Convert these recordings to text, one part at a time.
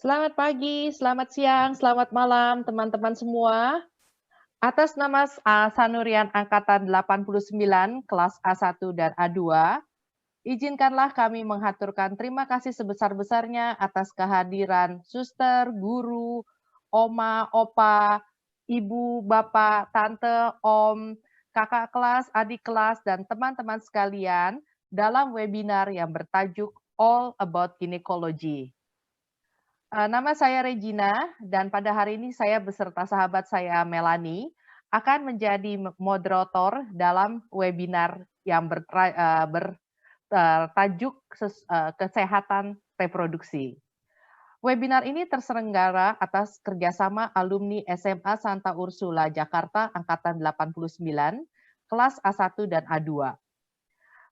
Selamat pagi, selamat siang, selamat malam teman-teman semua. Atas nama Sanurian Angkatan 89, kelas A1 dan A2, izinkanlah kami menghaturkan terima kasih sebesar-besarnya atas kehadiran suster, guru, oma, opa, ibu, bapak, tante, om, kakak kelas, adik kelas, dan teman-teman sekalian dalam webinar yang bertajuk All About Gynecology. Nama saya Regina dan pada hari ini saya beserta sahabat saya Melanie akan menjadi moderator dalam webinar yang bertajuk kesehatan reproduksi. Webinar ini terselenggara atas kerjasama alumni SMA Santa Ursula Jakarta Angkatan 89, kelas A1 dan A2.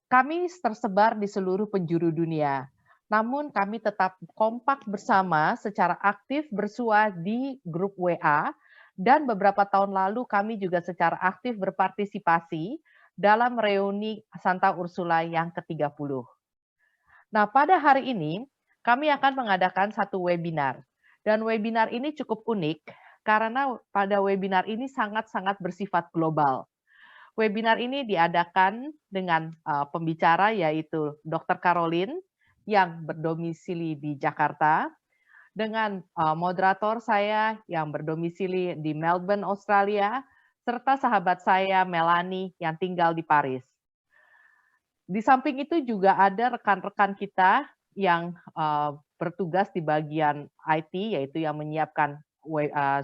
Kami tersebar di seluruh penjuru dunia, namun kami tetap kompak bersama secara aktif bersua di grup WA, dan beberapa tahun lalu kami juga secara aktif berpartisipasi dalam reuni Santa Ursula yang ke-30. Nah, pada hari ini kami akan mengadakan satu webinar, dan webinar ini cukup unik karena pada webinar ini sangat-sangat bersifat global. Webinar ini diadakan dengan pembicara yaitu Dr. Caroline yang berdomisili di Jakarta, dengan moderator saya yang berdomisili di Melbourne, Australia, serta sahabat saya Melanie yang tinggal di Paris. Di samping itu juga ada rekan-rekan kita yang bertugas di bagian IT, yaitu yang menyiapkan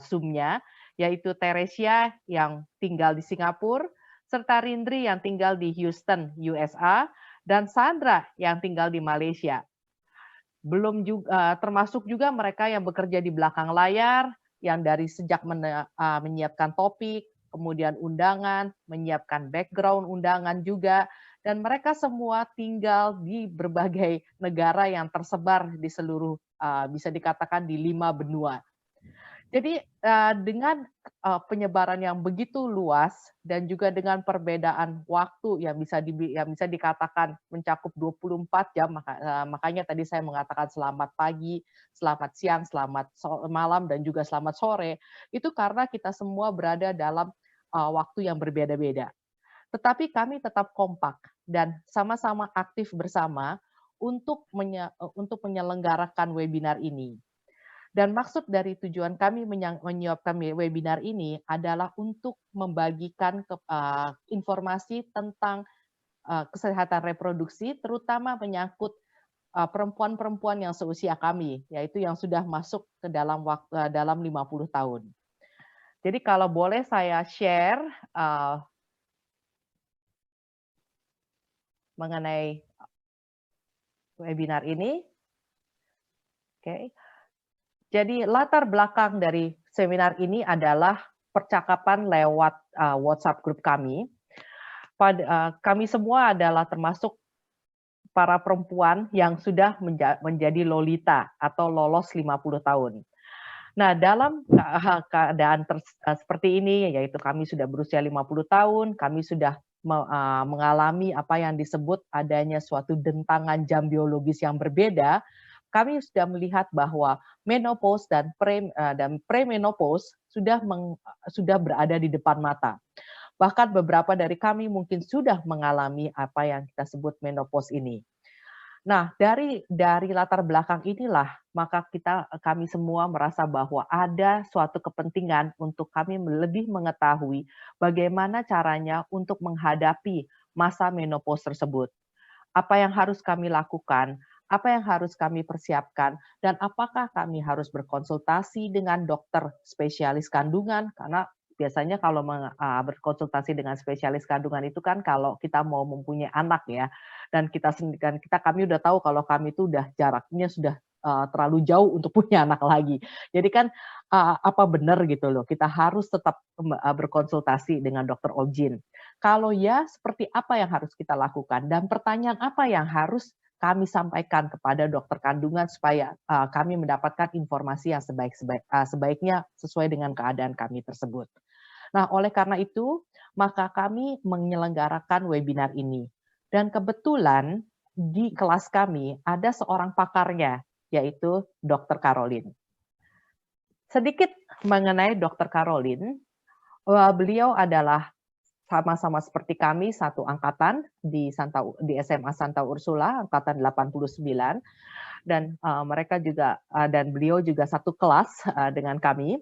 Zoom-nya, yaitu Teresia yang tinggal di Singapura, serta Rindri yang tinggal di Houston, USA, dan Sandra yang tinggal di Malaysia. Belum juga termasuk juga mereka yang bekerja di belakang layar, yang dari sejak menyiapkan topik, kemudian undangan, menyiapkan background undangan juga, dan mereka semua tinggal di berbagai negara yang tersebar di seluruh, bisa dikatakan di 5 benua. Jadi, dengan, penyebaran yang begitu luas dan juga dengan perbedaan waktu yang bisa dikatakan mencakup 24 jam, makanya tadi saya mengatakan selamat pagi, selamat siang, selamat malam, dan juga selamat sore, itu karena kita semua berada dalam, waktu yang berbeda-beda. Tetapi kami tetap kompak dan sama-sama aktif bersama untuk menyelenggarakan webinar ini. Dan maksud dari tujuan kami menyiapkan webinar ini adalah untuk membagikan informasi tentang kesehatan reproduksi, terutama menyangkut perempuan-perempuan yang seusia kami, yaitu yang sudah masuk ke dalam 50 tahun. Jadi kalau boleh saya share mengenai webinar ini. Oke. Jadi latar belakang dari seminar ini adalah percakapan lewat WhatsApp grup kami. Kami semua adalah termasuk para perempuan yang sudah menjadi lolita atau lolos 50 tahun. Nah, dalam keadaan seperti ini, yaitu kami sudah berusia 50 tahun, kami sudah mengalami apa yang disebut adanya suatu dentangan jam biologis yang berbeda, kami sudah melihat bahwa menopause dan premenopause sudah berada di depan mata. Bahkan beberapa dari kami mungkin sudah mengalami apa yang kita sebut menopause ini. Nah, dari latar belakang inilah, maka kami semua merasa bahwa ada suatu kepentingan untuk kami lebih mengetahui bagaimana caranya untuk menghadapi masa menopause tersebut. Apa yang harus kami lakukan, apa yang harus kami persiapkan, dan apakah kami harus berkonsultasi dengan dokter spesialis kandungan, karena biasanya kalau berkonsultasi dengan spesialis kandungan itu kan kalau kita mau mempunyai anak ya, dan kami udah tahu kalau kami itu udah jaraknya sudah terlalu jauh untuk punya anak lagi. Jadi kan apa benar gitu loh, kita harus tetap berkonsultasi dengan dokter Objin. Kalau ya, seperti apa yang harus kita lakukan? Dan pertanyaan apa yang harus kami sampaikan kepada dokter kandungan supaya kami mendapatkan informasi yang sebaiknya sesuai dengan keadaan kami tersebut. Nah, oleh karena itu, maka kami menyelenggarakan webinar ini. Dan kebetulan di kelas kami ada seorang pakarnya, yaitu Dr. Caroline. Sedikit mengenai Dr. Caroline, beliau adalah sama-sama seperti kami satu angkatan di SMA Santa Ursula angkatan 89 dan mereka juga dan beliau juga satu kelas dengan kami.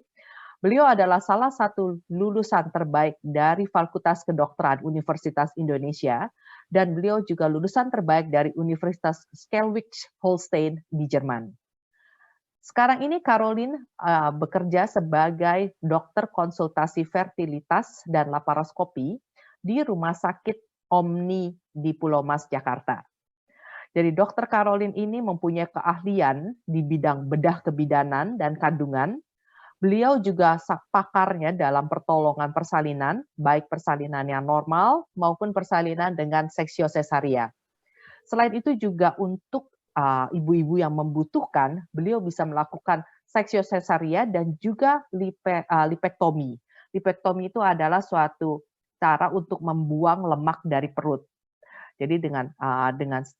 Beliau adalah salah satu lulusan terbaik dari Fakultas Kedokteran Universitas Indonesia dan beliau juga lulusan terbaik dari Universitas Schleswig-Holstein di Jerman. Sekarang ini Caroline bekerja sebagai dokter konsultasi fertilitas dan laparoskopi di Rumah Sakit Omni di Pulau Mas, Jakarta. Jadi dokter Caroline ini mempunyai keahlian di bidang bedah kebidanan dan kandungan. Beliau juga pakarnya dalam pertolongan persalinan, baik persalinan yang normal maupun persalinan dengan seksio sesaria. Selain itu juga untuk ibu-ibu yang membutuhkan, beliau bisa melakukan seksio sesaria dan juga lipektomi. Lipektomi itu adalah suatu cara untuk membuang lemak dari perut. Jadi dengan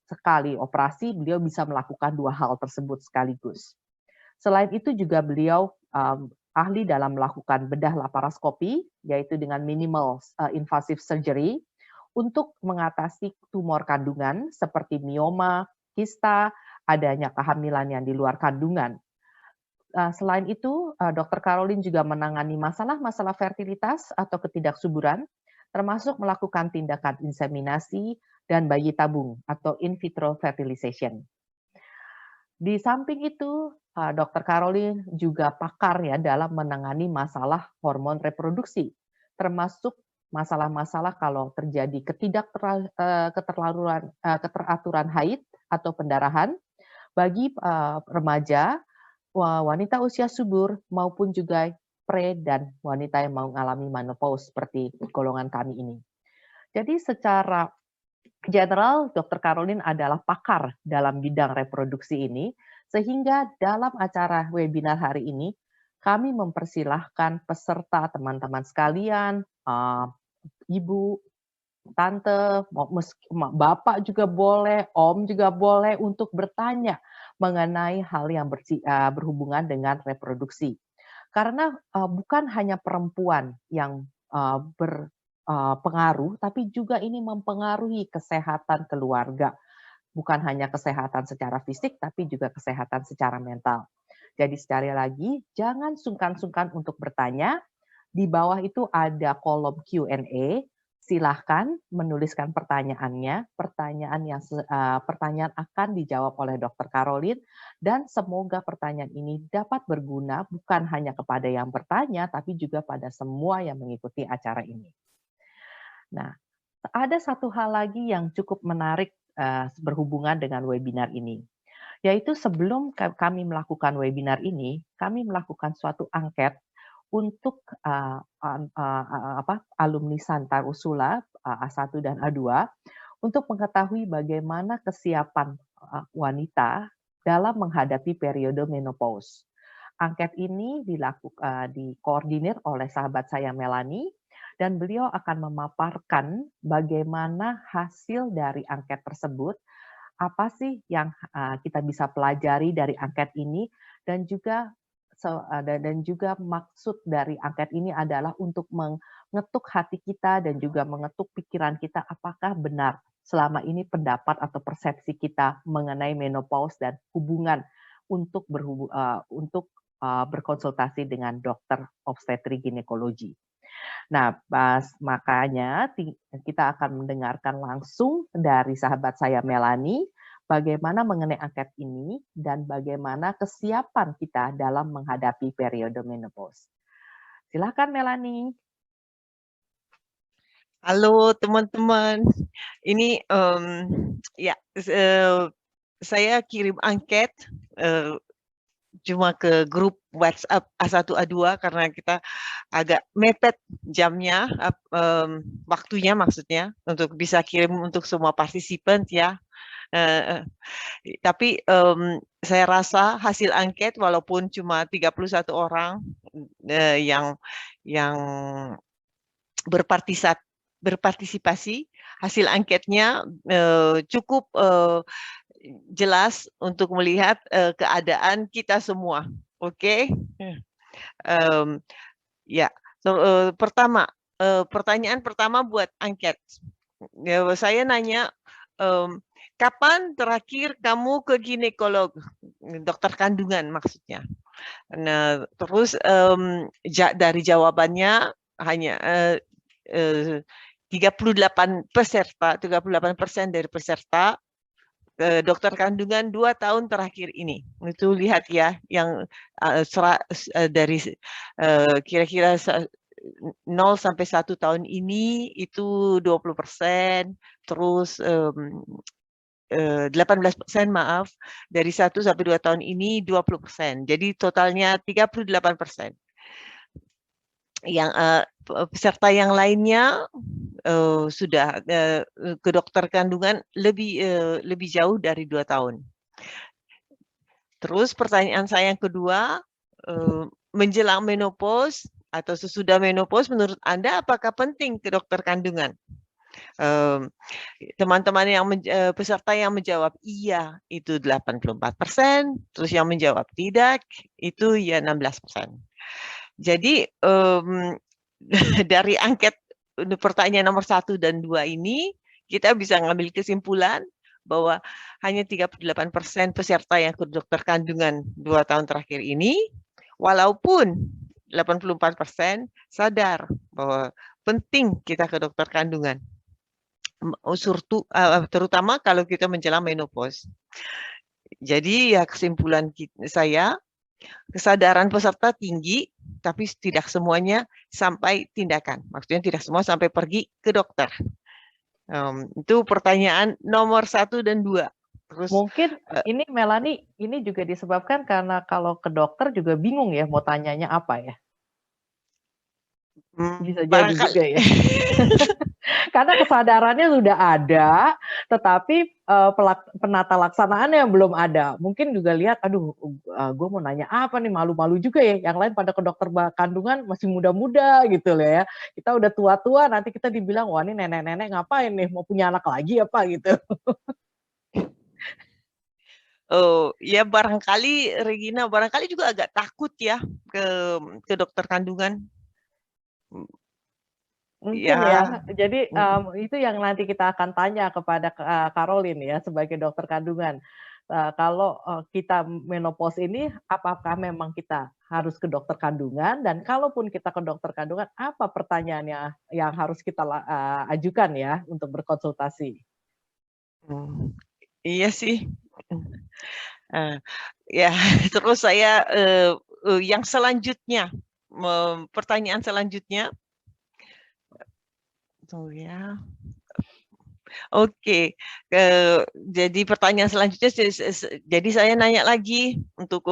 sekali operasi, beliau bisa melakukan dua hal tersebut sekaligus. Selain itu juga beliau ahli dalam melakukan bedah laparoskopi, yaitu dengan minimal invasive surgery, untuk mengatasi tumor kandungan seperti mioma, kista, adanya kehamilan yang di luar kandungan. Selain itu, Dr. Caroline juga menangani masalah-masalah fertilitas atau ketidaksuburan, termasuk melakukan tindakan inseminasi dan bayi tabung atau in vitro fertilization. Di samping itu, Dr. Caroline juga pakar ya dalam menangani masalah hormon reproduksi, termasuk masalah-masalah kalau terjadi keteraturan haid atau pendarahan bagi remaja, wanita usia subur maupun juga pre dan wanita yang mau mengalami menopause seperti golongan kami ini. Jadi secara general, Dr. Caroline adalah pakar dalam bidang reproduksi ini, sehingga dalam acara webinar hari ini, kami mempersilahkan peserta teman-teman sekalian, ibu, tante, bapak juga boleh, om juga boleh untuk bertanya mengenai hal yang berhubungan dengan reproduksi. Karena bukan hanya perempuan yang berpengaruh, tapi juga ini mempengaruhi kesehatan keluarga. Bukan hanya kesehatan secara fisik, tapi juga kesehatan secara mental. Jadi sekali lagi, jangan sungkan-sungkan untuk bertanya. Di bawah itu ada kolom Q&A. Silahkan menuliskan pertanyaannya. Pertanyaan akan dijawab oleh Dr. Caroline dan semoga pertanyaan ini dapat berguna bukan hanya kepada yang bertanya, tapi juga pada semua yang mengikuti acara ini. Nah, ada satu hal lagi yang cukup menarik berhubungan dengan webinar ini, yaitu sebelum kami melakukan webinar ini, kami melakukan suatu angket untuk alumni Santa Ursula A1 dan A2 untuk mengetahui bagaimana kesiapan wanita dalam menghadapi periode menopause. Angket ini dikoordinir oleh sahabat saya Melanie dan beliau akan memaparkan bagaimana hasil dari angket tersebut, apa sih yang kita bisa pelajari dari angket ini dan juga maksud dari angket ini adalah untuk mengetuk hati kita dan juga mengetuk pikiran kita apakah benar selama ini pendapat atau persepsi kita mengenai menopause dan hubungan untuk berkonsultasi dengan dokter obstetri ginekologi. Nah, makanya kita akan mendengarkan langsung dari sahabat saya Melanie bagaimana mengenai angket ini dan bagaimana kesiapan kita dalam menghadapi periode menopause. Silakan Melanie. Halo teman-teman, ini saya kirim angket cuma ke grup WhatsApp A1 A2 karena kita agak mepet jamnya, waktunya maksudnya untuk bisa kirim untuk semua partisipan ya. Tapi saya rasa hasil angket walaupun cuma 31 orang yang berpartisipasi, hasil angketnya cukup jelas untuk melihat keadaan kita semua. Oke? Ya, pertama, pertanyaan pertama buat angket. Ya, saya nanya, kapan terakhir kamu ke ginekolog, dokter kandungan maksudnya. Nah, terus dari jawabannya hanya 38% dari peserta dokter kandungan 2 tahun terakhir ini. Itu lihat ya, yang dari kira-kira 0 sampai 1 tahun ini itu 20%, terus 18% maaf, dari 1 sampai 2 tahun ini 20%. Jadi totalnya 38%. Yang peserta yang lainnya sudah ke dokter kandungan lebih jauh dari 2 tahun. Terus pertanyaan saya yang kedua, menjelang menopause atau sesudah menopause menurut Anda apakah penting ke dokter kandungan? Teman-teman yang peserta yang menjawab iya itu 84%, terus yang menjawab tidak itu ya 16%. Jadi dari angket pertanyaan nomor 1 dan 2 ini kita bisa ngambil kesimpulan bahwa hanya 38% peserta yang ke dokter kandungan 2 tahun terakhir ini, walaupun 84% sadar bahwa penting kita ke dokter kandungan. Terutama kalau kita menjelang menopause. Jadi ya kesimpulan saya, kesadaran peserta tinggi, tapi tidak semuanya sampai tindakan. Maksudnya tidak semua sampai pergi ke dokter. Itu pertanyaan nomor 1 dan 2. Terus, mungkin ini Melanie, ini juga disebabkan karena kalau ke dokter juga bingung ya mau tanyanya apa ya? Bisa jadi barangkali. juga ya. Karena kesadarannya sudah ada, tetapi penata laksanaannya belum ada. Mungkin juga lihat, aduh, gue mau nanya apa nih, malu-malu juga ya. Yang lain pada ke dokter kandungan masih muda-muda gitu loh ya. Kita udah tua-tua, nanti kita dibilang, wah ini nenek-nenek ngapain nih, mau punya anak lagi apa gitu. Oh, ya barangkali Regina, barangkali juga agak takut ya ke dokter kandungan. Mungkin Ya. ya. Jadi itu yang nanti kita akan tanya kepada Caroline ya sebagai dokter kandungan. Kalau kita menopause ini, apakah memang kita harus ke dokter kandungan, dan kalaupun kita ke dokter kandungan, apa pertanyaannya yang harus kita ajukan ya untuk berkonsultasi? Iya sih. Ya, terus saya yang selanjutnya, pertanyaan selanjutnya. Ya. Oke, jadi pertanyaan selanjutnya, jadi saya nanya lagi untuk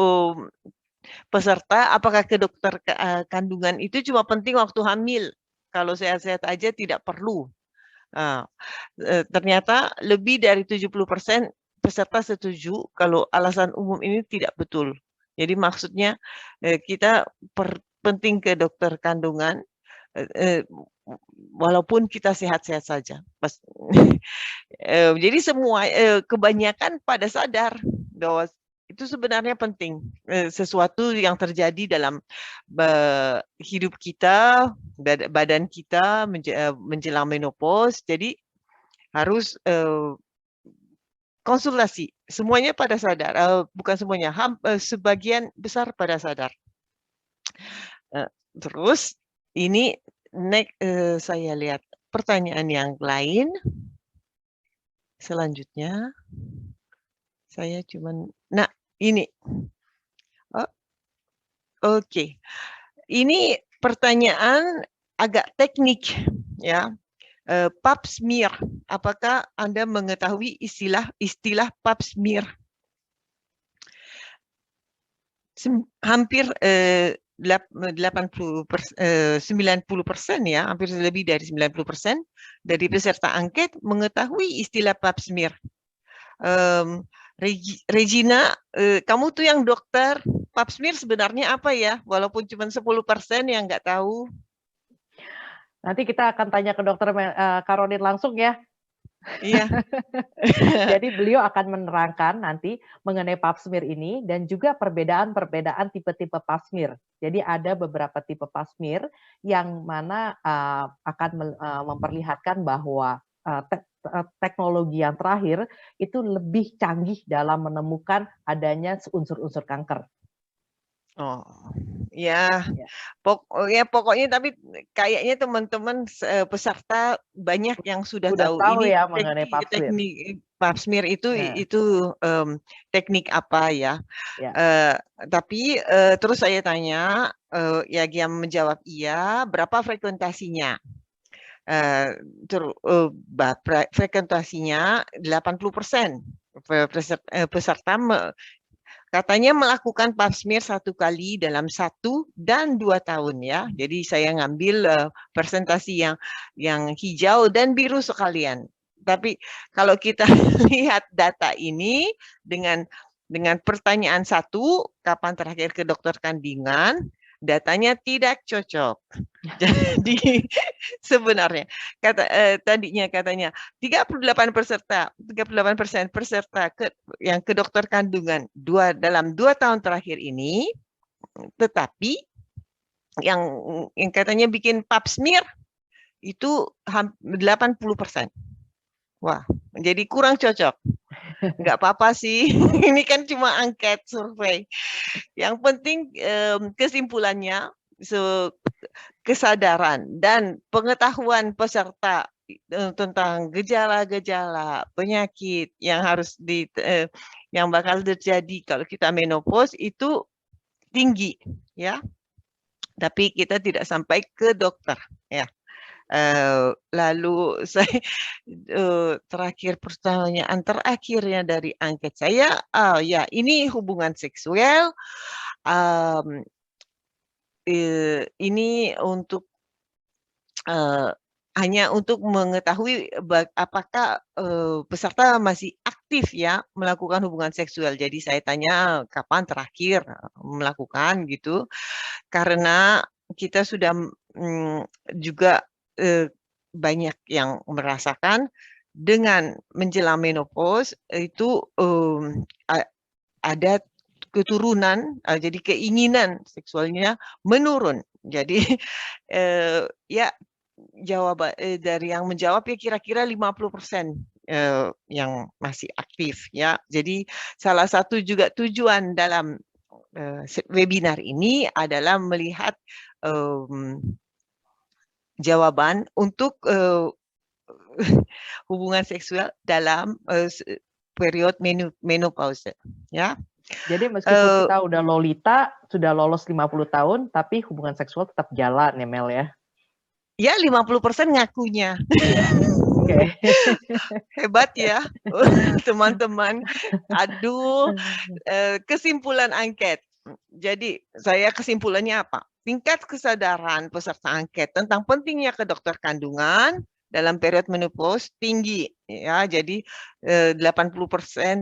peserta, apakah ke dokter kandungan itu cuma penting waktu hamil? Kalau sehat-sehat aja tidak perlu. Ternyata lebih dari 70% peserta setuju kalau alasan umum ini tidak betul. Jadi maksudnya kita penting ke dokter kandungan walaupun kita sehat-sehat saja. Jadi semua kebanyakan pada sadar bahwa itu sebenarnya penting, sesuatu yang terjadi dalam hidup kita, badan kita menjelang menopause, jadi harus konsultasi. Semuanya pada sadar, bukan semuanya, sebagian besar pada sadar. Terus ini saya lihat pertanyaan yang lain. Selanjutnya, saya cuman, nah ini, oke, ini pertanyaan agak teknik ya. Pap smear, apakah Anda mengetahui istilah pap smear? Hampir 90% ya, hampir lebih dari 90% dari peserta angket mengetahui istilah pap smear. Regina, kamu tuh yang dokter, pap smear sebenarnya apa ya? Walaupun cuma 10% yang nggak tahu. Nanti kita akan tanya ke dokter Caroline langsung ya. Iya. Jadi beliau akan menerangkan nanti mengenai pap smear ini dan juga perbedaan-perbedaan tipe-tipe pap smear. Jadi ada beberapa tipe pap smear yang mana akan memperlihatkan bahwa teknologi yang terakhir itu lebih canggih dalam menemukan adanya unsur-unsur kanker. Oh, ya, Ya. pokoknya tapi kayaknya teman-teman peserta banyak yang sudah Udah tahu tahu ini ya mengenai pap smear. teknik pap smear Nah, itu teknik apa ya. ya. Tapi terus saya tanya, ya dia menjawab iya, berapa frekuentasinya? Frekuentasinya 80%. Peserta katanya melakukan pap smear 1 kali dalam 1 dan 2 tahun ya. Jadi saya ngambil presentasi yang hijau dan biru sekalian. Tapi kalau kita lihat data ini dengan pertanyaan 1, kapan terakhir ke dokter kandungan, datanya tidak cocok. Jadi sebenarnya tadinya katanya 38% peserta yang ke dokter kandungan dalam 2 tahun terakhir ini, tetapi yang katanya bikin pap smear itu 80%. Wah, jadi kurang cocok. Nggak apa-apa sih, ini kan cuma angket survei. Yang penting kesimpulannya kesadaran dan pengetahuan peserta tentang gejala-gejala penyakit yang yang bakal terjadi kalau kita menopause itu tinggi ya, tapi kita tidak sampai ke dokter ya. Lalu saya terakhir pertanyaan terakhirnya dari angket saya, ya ini hubungan seksual. Ini untuk hanya untuk mengetahui apakah peserta masih aktif ya melakukan hubungan seksual. Jadi saya tanya kapan terakhir melakukan gitu, karena kita sudah juga banyak yang merasakan dengan menjelang menopause itu ada keturunan, jadi keinginan seksualnya menurun. Jadi ya jawaban dari yang menjawab ya kira-kira 50% yang masih aktif ya. Jadi salah satu juga tujuan dalam webinar ini adalah melihat jawaban untuk hubungan seksual dalam periode menopause ya. Jadi meskipun kita udah lolita, sudah lolos 50 tahun, tapi hubungan seksual tetap jalan ya Mel ya? Ya 50% ngakunya. Iya, oke. Hebat ya teman-teman. Aduh, kesimpulan angket. Jadi saya kesimpulannya apa? Tingkat kesadaran peserta angket tentang pentingnya ke dokter kandungan dalam periode menopause tinggi ya. Jadi 80%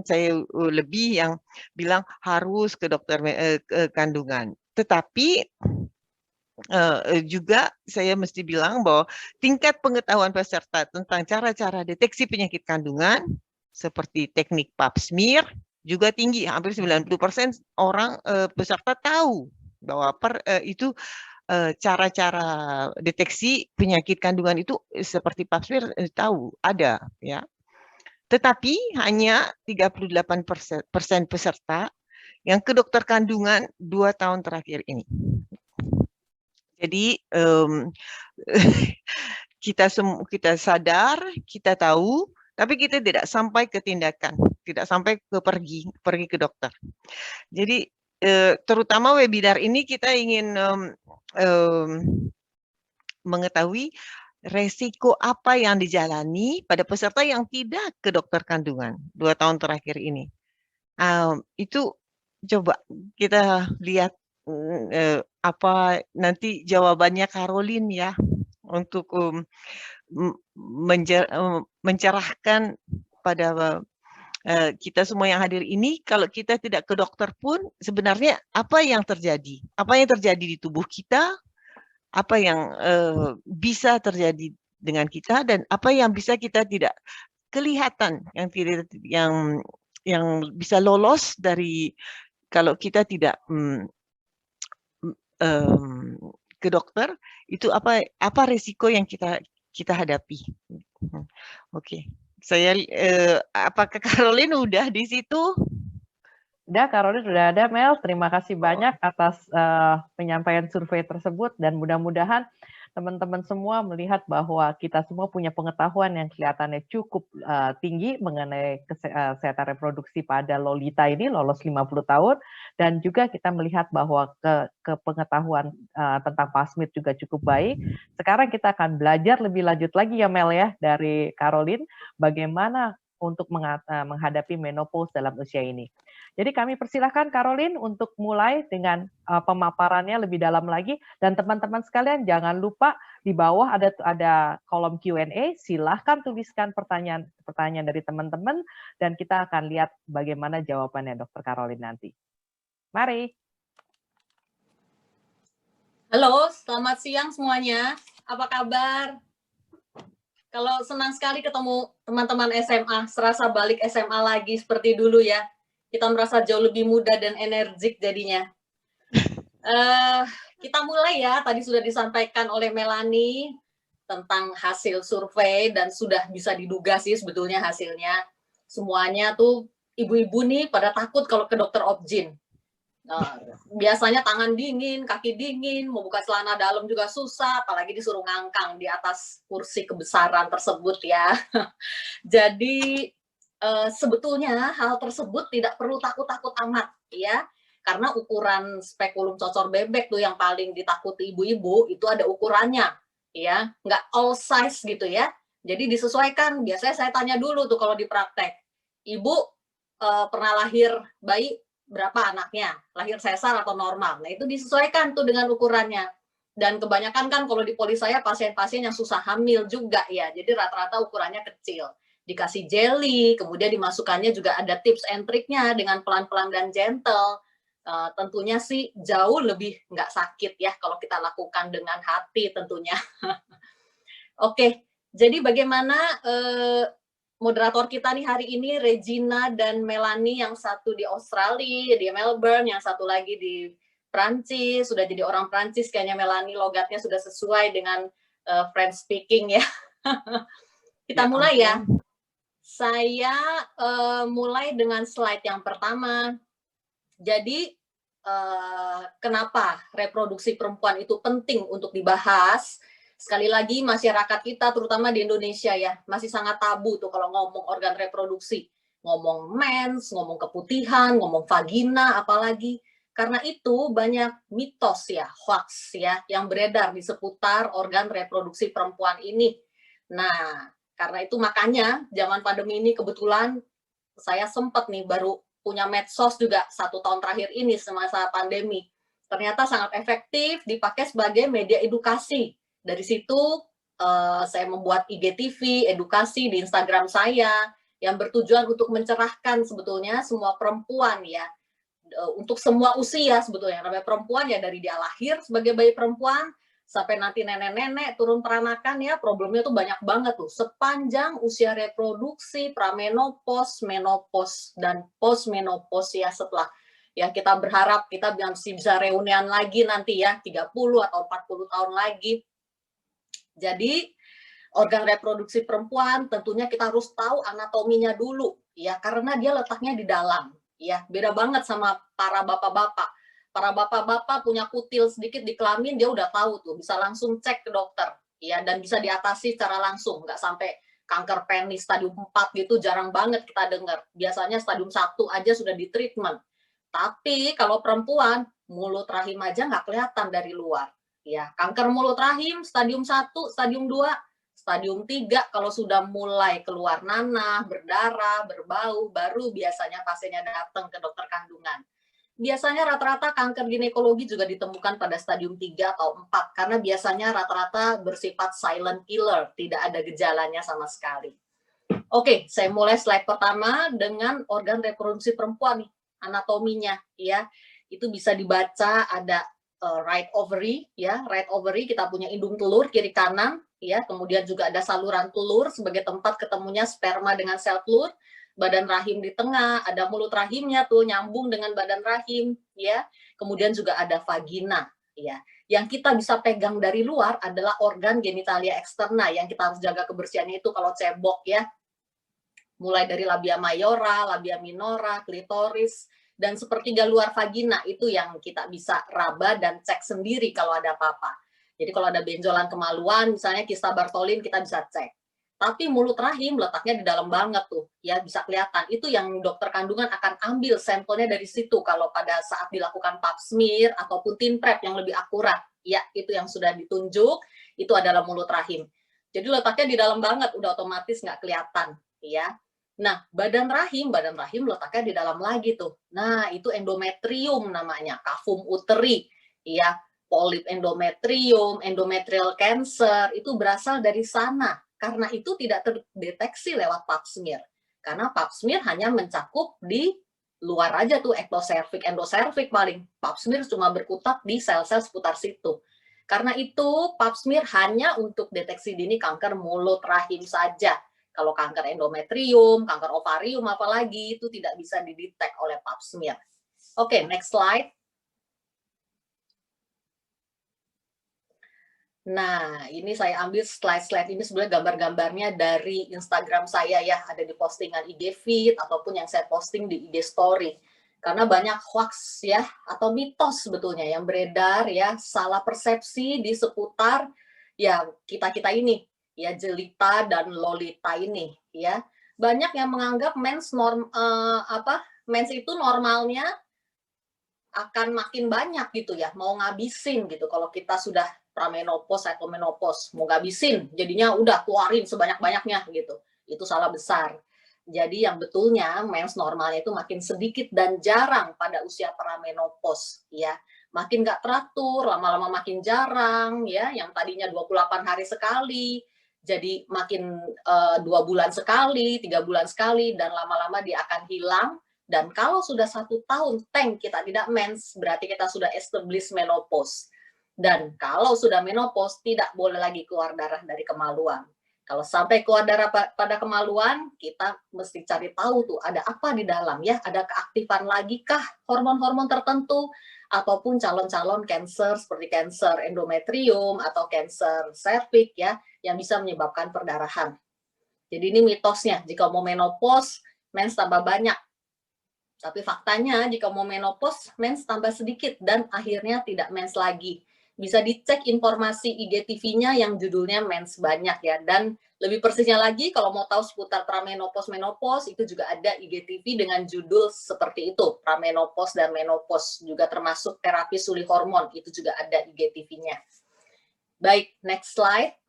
saya lebih yang bilang harus ke dokter kandungan. Tetapi juga saya mesti bilang bahwa tingkat pengetahuan peserta tentang cara-cara deteksi penyakit kandungan seperti teknik pap smear juga tinggi. Hampir 90% orang peserta tahu bahwa itu cara-cara deteksi penyakit kandungan itu seperti pap smear tahu ada ya. Tetapi hanya 38% peserta yang ke dokter kandungan 2 tahun terakhir ini. Jadi kita sadar, kita tahu, tapi kita tidak sampai ke tindakan, tidak sampai ke pergi ke dokter. Jadi terutama webinar ini kita ingin mengetahui resiko apa yang dijalani pada peserta yang tidak ke dokter kandungan 2 tahun terakhir ini. Itu coba kita lihat apa nanti jawabannya Caroline ya untuk mencerahkan pada kita semua yang hadir ini. Kalau kita tidak ke dokter pun sebenarnya apa yang terjadi di tubuh kita, apa yang bisa terjadi dengan kita, dan apa yang bisa kita tidak kelihatan yang tidak yang bisa lolos dari kalau kita tidak ke dokter, itu apa resiko yang kita hadapi. Oke. Saya apakah Caroline udah di situ? Udah, Caroline udah ada, Mel. Terima kasih banyak atas penyampaian survei tersebut dan mudah-mudahan teman-teman semua melihat bahwa kita semua punya pengetahuan yang kelihatannya cukup tinggi mengenai kesehatan reproduksi pada Lolita ini, lolos 50 tahun, dan juga kita melihat bahwa pengetahuan tentang plasmid juga cukup baik. Sekarang kita akan belajar lebih lanjut lagi ya, Mel ya, dari Caroline, bagaimana untuk menghadapi menopause dalam usia ini. Jadi kami persilahkan Caroline untuk mulai dengan pemaparannya lebih dalam lagi, dan teman-teman sekalian jangan lupa di bawah ada kolom Q&A, silahkan tuliskan pertanyaan dari teman-teman dan kita akan lihat bagaimana jawabannya Dr. Caroline nanti. Mari. Halo, selamat siang semuanya. Apa kabar? Kalau senang sekali ketemu teman-teman SMA, serasa balik SMA lagi seperti dulu ya. Kita merasa jauh lebih muda dan energik jadinya. Kita mulai ya, tadi sudah disampaikan oleh Melanie tentang hasil survei dan sudah bisa diduga sih sebetulnya hasilnya. Semuanya tuh ibu-ibu nih pada takut kalau ke dokter Obgyn. Biasanya tangan dingin, kaki dingin, mau buka celana dalam juga susah, apalagi disuruh ngangkang di atas kursi kebesaran tersebut ya. Jadi sebetulnya hal tersebut tidak perlu takut-takut amat ya, karena ukuran spekulum cocor bebek tuh yang paling ditakuti ibu-ibu itu ada ukurannya ya, nggak all size gitu ya. Jadi disesuaikan. Biasanya saya tanya dulu tuh kalau di praktek, ibu pernah lahir bayi berapa anaknya, lahir sesar atau normal. Nah itu disesuaikan tuh dengan ukurannya. Dan kebanyakan kan kalau di poli saya pasien-pasien yang susah hamil juga ya, jadi rata-rata ukurannya kecil. Dikasih jelly, kemudian dimasukkannya juga ada tips and triknya dengan pelan-pelan dan gentle. Tentunya sih jauh lebih nggak sakit ya kalau kita lakukan dengan hati tentunya. Oke, jadi bagaimana moderator kita nih hari ini, Regina dan Melanie, yang satu di Australia, di Melbourne, yang satu lagi di Prancis, sudah jadi orang Prancis, kayaknya Melanie logatnya sudah sesuai dengan French speaking ya. Kita mulai ya. Saya mulai dengan slide yang pertama. Jadi, kenapa reproduksi perempuan itu penting untuk dibahas? Sekali lagi, masyarakat kita, terutama di Indonesia ya, masih sangat tabu tuh kalau ngomong organ reproduksi. Ngomong mens, ngomong keputihan, ngomong vagina, apalagi. Karena itu banyak mitos ya, hoax ya, yang beredar di seputar organ reproduksi perempuan ini. Nah, karena itu makanya zaman pandemi ini kebetulan saya sempat nih baru punya medsos juga 1 tahun terakhir ini semasa pandemi. Ternyata sangat efektif dipakai sebagai media edukasi. Dari situ saya membuat IGTV, edukasi di Instagram saya yang bertujuan untuk mencerahkan sebetulnya semua perempuan ya. Untuk semua usia sebetulnya. Namanya perempuan ya dari dia lahir sebagai bayi perempuan sampai nanti nenek-nenek turun peranakan ya, problemnya tuh banyak banget tuh. Sepanjang usia reproduksi, pramenopause, menopause, dan postmenopause ya setelah. Ya kita berharap kita bisa reunian lagi nanti ya, 30 atau 40 tahun lagi. Jadi organ reproduksi perempuan tentunya kita harus tahu anatominya dulu ya, karena dia letaknya di dalam. Ya, beda banget sama para bapak-bapak. Para bapak-bapak punya kutil sedikit di kelamin, dia udah tahu tuh, bisa langsung cek ke dokter, ya, dan bisa diatasi secara langsung, nggak sampai kanker penis stadium 4 gitu, jarang banget kita dengar. Biasanya stadium 1 aja sudah di treatment. Tapi kalau perempuan, mulut rahim aja nggak kelihatan dari luar. Ya, kanker mulut rahim, stadium 1, stadium 2, stadium 3 kalau sudah mulai keluar nanah, berdarah, berbau, baru biasanya pasiennya datang ke dokter kandungan. Biasanya rata-rata kanker ginekologi juga ditemukan pada stadium 3 atau 4, karena biasanya rata-rata bersifat silent killer, tidak ada gejalanya sama sekali. Oke, saya mulai slide pertama dengan organ reproduksi perempuan nih, anatominya ya. Itu bisa dibaca ada right ovary ya, right ovary kita punya indung telur kiri kanan, ya. Kemudian juga ada saluran telur sebagai tempat ketemunya sperma dengan sel telur, badan rahim di tengah, ada mulut rahimnya tuh nyambung dengan badan rahim, ya. Kemudian juga ada vagina, ya. Yang kita bisa pegang dari luar adalah organ genitalia eksterna yang kita harus jaga kebersihannya itu kalau cebok, ya. Mulai dari labia mayora, labia minora, klitoris, dan sepertiga luar vagina itu yang kita bisa raba dan cek sendiri kalau ada apa-apa. Jadi kalau ada benjolan kemaluan, misalnya kista Bartholin kita bisa cek. Tapi mulut rahim letaknya di dalam banget tuh, ya bisa kelihatan. Itu yang dokter kandungan akan ambil sampelnya dari situ kalau pada saat dilakukan pap smear ataupun tin prep yang lebih akurat. Ya, itu yang sudah ditunjuk, itu adalah mulut rahim. Jadi letaknya di dalam banget, udah otomatis nggak kelihatan, ya. Nah, badan rahim letaknya di dalam lagi tuh. Nah, itu endometrium namanya, kafum uteri, ya, polip endometrium, endometrial cancer, itu berasal dari sana. Karena itu tidak terdeteksi lewat pap smear. Karena pap smear hanya mencakup di luar aja tuh, ektoservik, endoservik paling. Pap smear cuma berkutat di sel-sel seputar situ. Karena itu, pap smear hanya untuk deteksi dini kanker mulut rahim saja. Kalau kanker endometrium, kanker ovarium apalagi itu tidak bisa didetek oleh pap smear. Oke, next slide. Nah, ini saya ambil slide-slide ini sebenarnya gambar-gambarnya dari Instagram saya ya, ada di postingan IG feed ataupun yang saya posting di IG story. Karena banyak hoax ya atau mitos sebetulnya yang beredar ya, salah persepsi di seputar ya kita-kita ini. Ya, jelita dan lolita ini ya, banyak yang menganggap mens itu normalnya akan makin banyak gitu ya, mau ngabisin gitu kalau kita sudah pramenopause atau menopause, mau ngabisin jadinya udah keluarin sebanyak-banyaknya gitu, itu salah besar. Jadi yang betulnya mens normalnya itu makin sedikit dan jarang pada usia pramenopause ya, makin nggak teratur, lama-lama makin jarang ya, yang tadinya 28 hari sekali jadi makin 2 bulan sekali, 3 bulan sekali, dan lama-lama dia akan hilang. Dan kalau sudah 1 tahun tank kita tidak mens, berarti kita sudah establish menopause. Dan kalau sudah menopause, tidak boleh lagi keluar darah dari kemaluan. Kalau sampai keluar darah pada kemaluan, kita mesti cari tahu tuh ada apa di dalam ya, ada keaktifan lagi kah hormon-hormon tertentu, ataupun calon-calon kanker seperti kanker endometrium atau kanker serviks ya, yang bisa menyebabkan perdarahan. Jadi ini mitosnya, jika mau menopause, mens tambah banyak. Tapi faktanya jika mau menopause, mens tambah sedikit dan akhirnya tidak mens lagi. Bisa dicek informasi IGTV-nya yang judulnya mens banyak ya. Dan lebih persisnya lagi, kalau mau tahu seputar pramenopause, itu juga ada IGTV dengan judul seperti itu, pramenopause dan menopause, juga termasuk terapi suli hormon, itu juga ada IGTV-nya. Baik, next slide.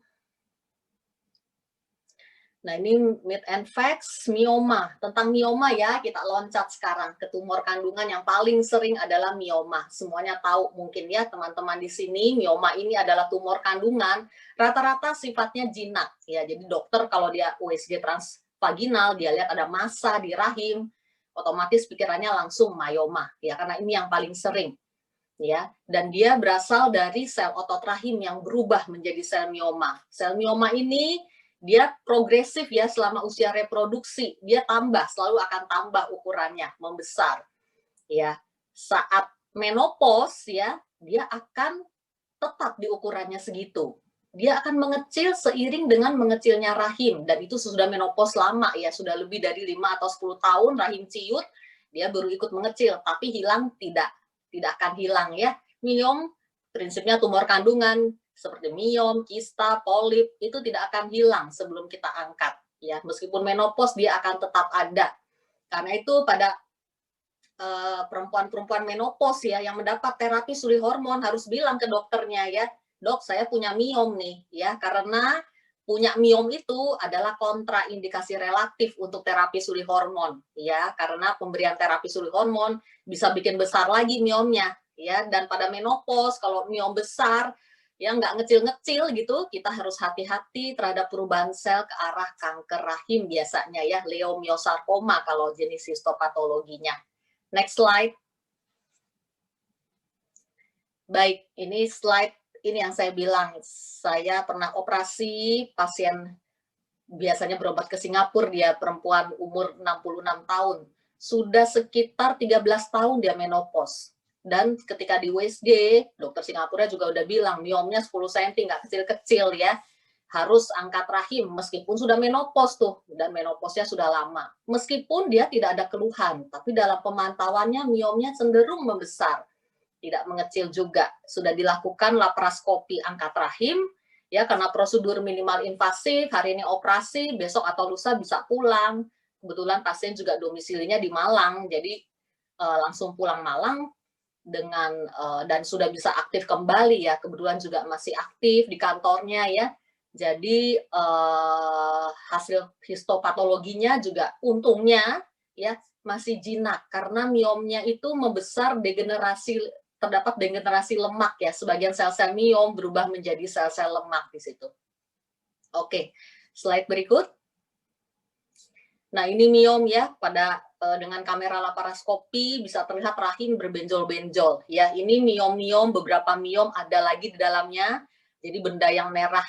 Nah, ini myth and facts, mioma. Tentang mioma ya, kita loncat sekarang ke tumor kandungan yang paling sering adalah mioma. Semuanya tahu mungkin ya teman-teman di sini, mioma ini adalah tumor kandungan, rata-rata sifatnya jinak. Ya, jadi dokter kalau dia USG transvaginal, dia lihat ada massa di rahim, otomatis pikirannya langsung myoma. Ya, karena ini yang paling sering. Ya, dan dia berasal dari sel otot rahim yang berubah menjadi sel mioma. Sel mioma ini dia progresif ya selama usia reproduksi, dia selalu akan tambah ukurannya, membesar. Ya, saat menopause ya, dia akan tetap di ukurannya segitu. Dia akan mengecil seiring dengan mengecilnya rahim, dan itu sudah menopause lama ya, sudah lebih dari 5 atau 10 tahun rahim ciut, dia baru ikut mengecil, tapi hilang tidak akan hilang ya. Miom prinsipnya tumor kandungan seperti miom, kista, polip itu tidak akan hilang sebelum kita angkat ya, meskipun menopause dia akan tetap ada. Karena itu pada perempuan-perempuan menopause ya yang mendapat terapi suli hormon harus bilang ke dokternya ya, dok saya punya miom nih ya, karena punya miom itu adalah kontraindikasi relatif untuk terapi suli hormon ya, karena pemberian terapi suli hormon bisa bikin besar lagi miomnya ya, dan pada menopause kalau miom besar yang nggak ngecil-ngecil gitu, kita harus hati-hati terhadap perubahan sel ke arah kanker rahim biasanya ya, leiomyosarkoma kalau jenis histopatologinya. Next slide. Baik, ini slide ini yang saya bilang, saya pernah operasi pasien biasanya berobat ke Singapura, dia perempuan umur 66 tahun. Sudah sekitar 13 tahun dia menopause. Dan ketika di USG, dokter Singapura juga udah bilang, miomnya 10 cm, nggak kecil-kecil ya. Harus angkat rahim, meskipun sudah menopause tuh, dan menopausnya sudah lama. Meskipun dia tidak ada keluhan, tapi dalam pemantauannya miomnya cenderung membesar. Tidak mengecil juga. Sudah dilakukan laparoskopi angkat rahim, ya karena prosedur minimal invasif, hari ini operasi, besok atau lusa bisa pulang. Kebetulan pasien juga domisilinya di Malang, jadi langsung pulang Malang dengan dan sudah bisa aktif kembali ya, kebetulan juga masih aktif di kantornya ya. Jadi hasil histopatologinya juga untungnya ya masih jinak karena miomnya itu membesar terdapat degenerasi lemak ya, sebagian sel-sel miom berubah menjadi sel-sel lemak di situ. Oke, slide berikut. Nah, ini miom ya, dengan kamera laparoskopi bisa terlihat rahim berbenjol-benjol ya. Ini miom-miom, beberapa miom ada lagi di dalamnya. Jadi benda yang merah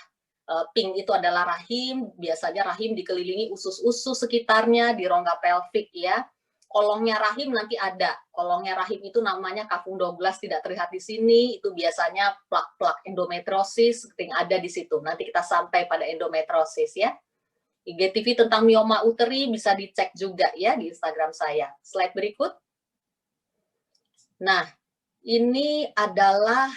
pink itu adalah rahim, biasanya rahim dikelilingi usus-usus sekitarnya di rongga pelvik ya. Kolongnya rahim nanti ada. Kolongnya rahim itu namanya cavum Douglas, tidak terlihat di sini. Itu biasanya plak-plak endometriosis yang ada di situ. Nanti kita sampai pada endometriosis ya. IGTV tentang mioma uteri bisa dicek juga ya di Instagram saya. Slide berikut. Nah, ini adalah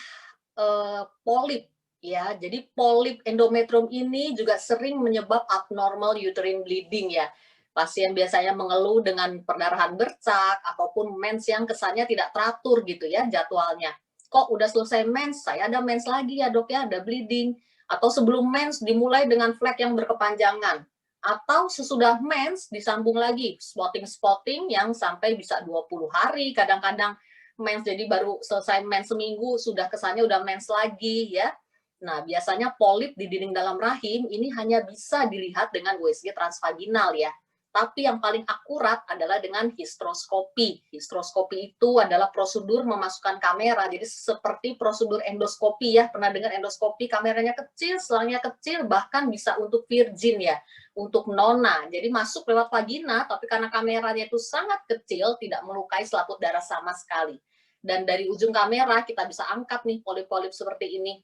polip ya. Jadi polip endometrium ini juga sering menyebab abnormal uterine bleeding ya. Pasien biasanya mengeluh dengan perdarahan bercak ataupun mens yang kesannya tidak teratur gitu ya jadwalnya. Kok udah selesai mens, saya ada mens lagi ya dok ya, ada bleeding. Atau sebelum mens dimulai dengan flek yang berkepanjangan. Atau sesudah mens disambung lagi, spotting-spotting yang sampai bisa 20 hari, kadang-kadang mens, jadi baru selesai mens seminggu, sudah kesannya udah mens lagi ya. Nah, biasanya polip di dinding dalam rahim ini hanya bisa dilihat dengan USG transvaginal ya. Tapi yang paling akurat adalah dengan hysteroscopy. Hysteroscopy itu adalah prosedur memasukkan kamera, jadi seperti prosedur endoskopi ya. Pernah dengar endoskopi, kameranya kecil, selangnya kecil, bahkan bisa untuk virgin ya, untuk nona. Jadi masuk lewat vagina, tapi karena kameranya itu sangat kecil, tidak melukai selaput darah sama sekali. Dan dari ujung kamera kita bisa angkat nih polip-polip seperti ini.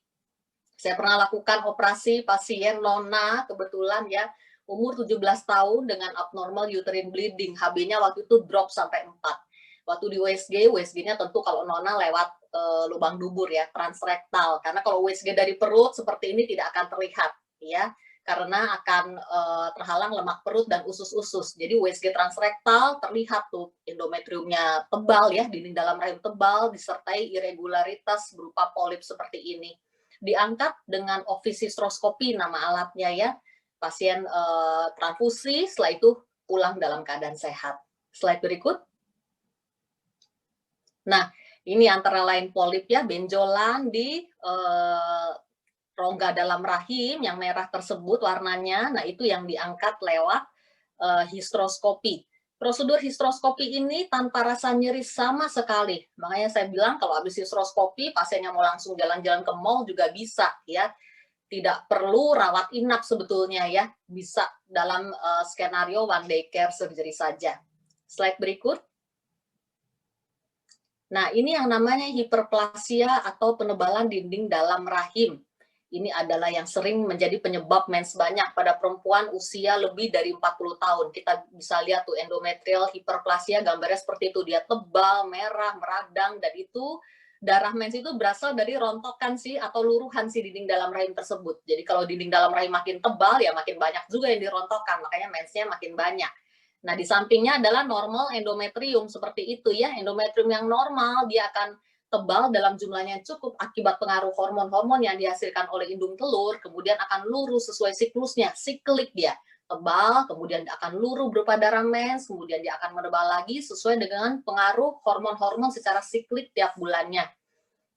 Saya pernah lakukan operasi pasien nona, kebetulan ya, umur 17 tahun dengan abnormal uterine bleeding. HB-nya waktu itu drop sampai 4. Waktu di USG, USG-nya tentu kalau nona lewat lubang dubur ya, transrektal. Karena kalau USG dari perut seperti ini tidak akan terlihat ya, karena akan terhalang lemak perut dan usus-usus. Jadi USG transrektal terlihat tuh endometriumnya tebal ya, dinding dalam rahim tebal, disertai irregularitas berupa polip seperti ini. Diangkat dengan ovisistroskopi nama alatnya ya. Pasien transfusi, setelah itu pulang dalam keadaan sehat. Slide berikut. Nah, ini antara lain polip ya, benjolan di rongga dalam rahim yang merah tersebut warnanya. Nah, itu yang diangkat lewat hysteroscopy. Prosedur hysteroscopy ini tanpa rasa nyeri sama sekali. Makanya saya bilang kalau habis hysteroscopy, pasiennya mau langsung jalan-jalan ke mall juga bisa ya. Tidak perlu rawat inap sebetulnya ya, bisa dalam skenario one day care surgery saja. Slide berikut. Nah, ini yang namanya hiperplasia atau penebalan dinding dalam rahim. Ini adalah yang sering menjadi penyebab mens banyak pada perempuan usia lebih dari 40 tahun. Kita bisa lihat tuh endometrial hiperplasia, gambarnya seperti itu. Dia tebal, merah, meradang, dan itu darah mens itu berasal dari rontokan sih atau luruhan si dinding dalam rahim tersebut. Jadi kalau dinding dalam rahim makin tebal ya makin banyak juga yang dirontokkan, makanya mensnya makin banyak. Nah, di sampingnya adalah normal endometrium seperti itu ya. Endometrium yang normal dia akan tebal dalam jumlahnya yang cukup akibat pengaruh hormon-hormon yang dihasilkan oleh indung telur, kemudian akan lurus sesuai siklusnya, siklik dia. Tebal, kemudian akan luruh berupa darah mens, kemudian dia akan menebal lagi sesuai dengan pengaruh hormon-hormon secara siklik tiap bulannya.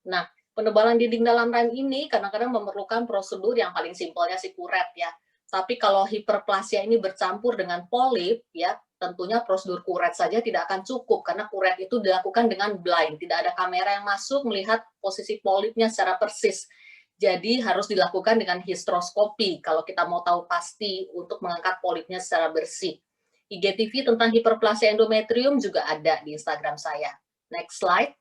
Nah, penebalan dinding dalam rahim ini kadang-kadang memerlukan prosedur yang paling simpelnya si kuret ya. Tapi kalau hiperplasia ini bercampur dengan polip ya, tentunya prosedur kuret saja tidak akan cukup karena kuret itu dilakukan dengan blind, tidak ada kamera yang masuk melihat posisi polipnya secara persis. Jadi harus dilakukan dengan hysteroscopy kalau kita mau tahu pasti untuk mengangkat polipnya secara bersih. IGTV tentang hiperplasia endometrium juga ada di Instagram saya. Next slide.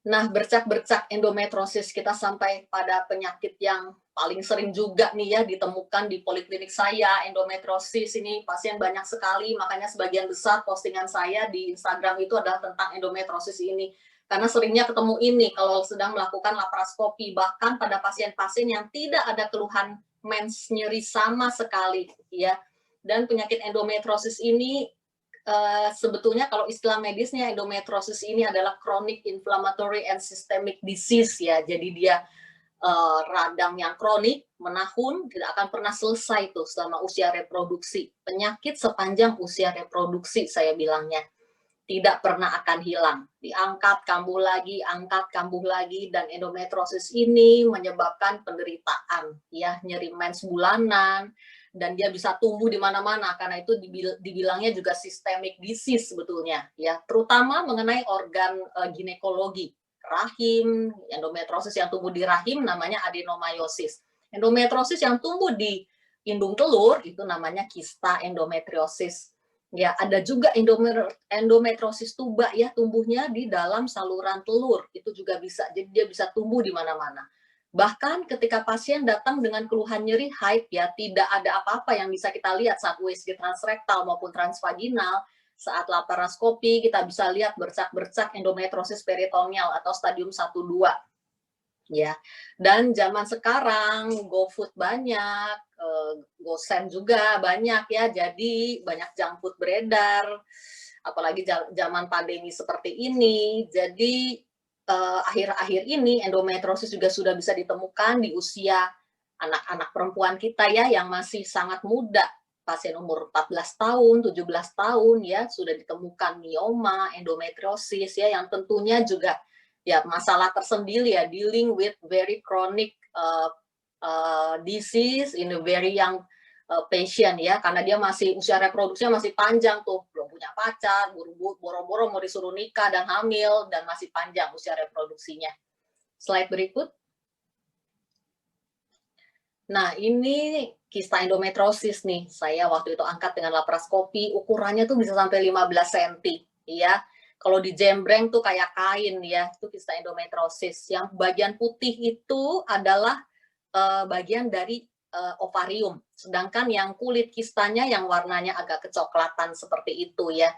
Nah, bercak-bercak endometriosis kita sampai pada penyakit yang paling sering juga nih ya ditemukan di poliklinik saya. Endometriosis ini pasien banyak sekali, makanya sebagian besar postingan saya di Instagram itu adalah tentang endometriosis ini. Karena seringnya ketemu ini kalau sedang melakukan laparoskopi, bahkan pada pasien-pasien yang tidak ada keluhan mens, nyeri sama sekali ya. Dan penyakit endometriosis ini sebetulnya kalau istilah medisnya endometriosis ini adalah chronic inflammatory and systemic disease ya. Jadi dia radang yang kronik, menahun, tidak akan pernah selesai tuh selama usia reproduksi. Penyakit sepanjang usia reproduksi saya bilangnya. Tidak pernah akan hilang. Diangkat, kambuh lagi, angkat, kambuh lagi, dan endometriosis ini menyebabkan penderitaan, ya, nyeri mens bulanan, dan dia bisa tumbuh di mana-mana, karena itu dibilangnya juga systemic disease sebetulnya, ya, terutama mengenai organ ginekologi, rahim, endometriosis yang tumbuh di rahim namanya adenomyosis. Endometriosis yang tumbuh di indung telur itu namanya kista endometriosis. Ya, ada juga endometriosis tuba ya, tumbuhnya di dalam saluran telur. Itu juga bisa. Jadi dia bisa tumbuh di mana-mana. Bahkan ketika pasien datang dengan keluhan nyeri haid ya, tidak ada apa-apa yang bisa kita lihat saat USG transrektal maupun transvaginal. Saat laparoskopi kita bisa lihat bercak-bercak endometriosis peritoneal atau stadium 1-2. Ya, dan zaman sekarang GoFood banyak, GoSend juga banyak ya, jadi banyak junk food beredar, apalagi zaman pandemi seperti ini. Jadi akhir-akhir ini endometriosis juga sudah bisa ditemukan di usia anak-anak perempuan kita ya, yang masih sangat muda, pasien umur 14 tahun, 17 tahun ya, sudah ditemukan mioma, endometriosis ya, yang tentunya juga ya masalah tersendiri ya, dealing with very chronic disease in a very young patient ya, karena dia masih usia reproduksinya masih panjang tuh, belum punya pacar, boro-boro mau disuruh nikah dan hamil, dan masih panjang usia reproduksinya. Slide berikut. Nah, ini kista endometriosis nih, saya waktu itu angkat dengan laparoskopi, ukurannya tuh bisa sampai 15 cm ya. Kalau di jembreng tuh kayak kain ya, itu kista endometriosis. Yang bagian putih itu adalah bagian dari ovarium. Sedangkan yang kulit kistanya yang warnanya agak kecoklatan seperti itu ya.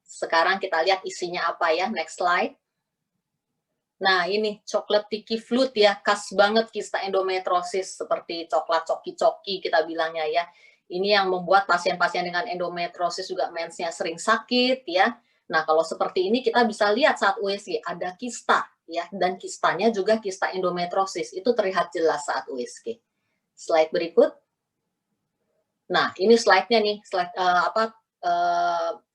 Sekarang kita lihat isinya apa ya, next slide. Nah ini coklat tiki flut ya, khas banget kista endometriosis, seperti coklat coki-coki kita bilangnya ya. Ini yang membuat pasien-pasien dengan endometriosis juga mensnya sering sakit ya. Nah, kalau seperti ini kita bisa lihat saat USG ada kista ya, dan kistanya juga kista endometriosis. Itu terlihat jelas saat USG. Slide berikut. Nah, ini slide-nya nih, slide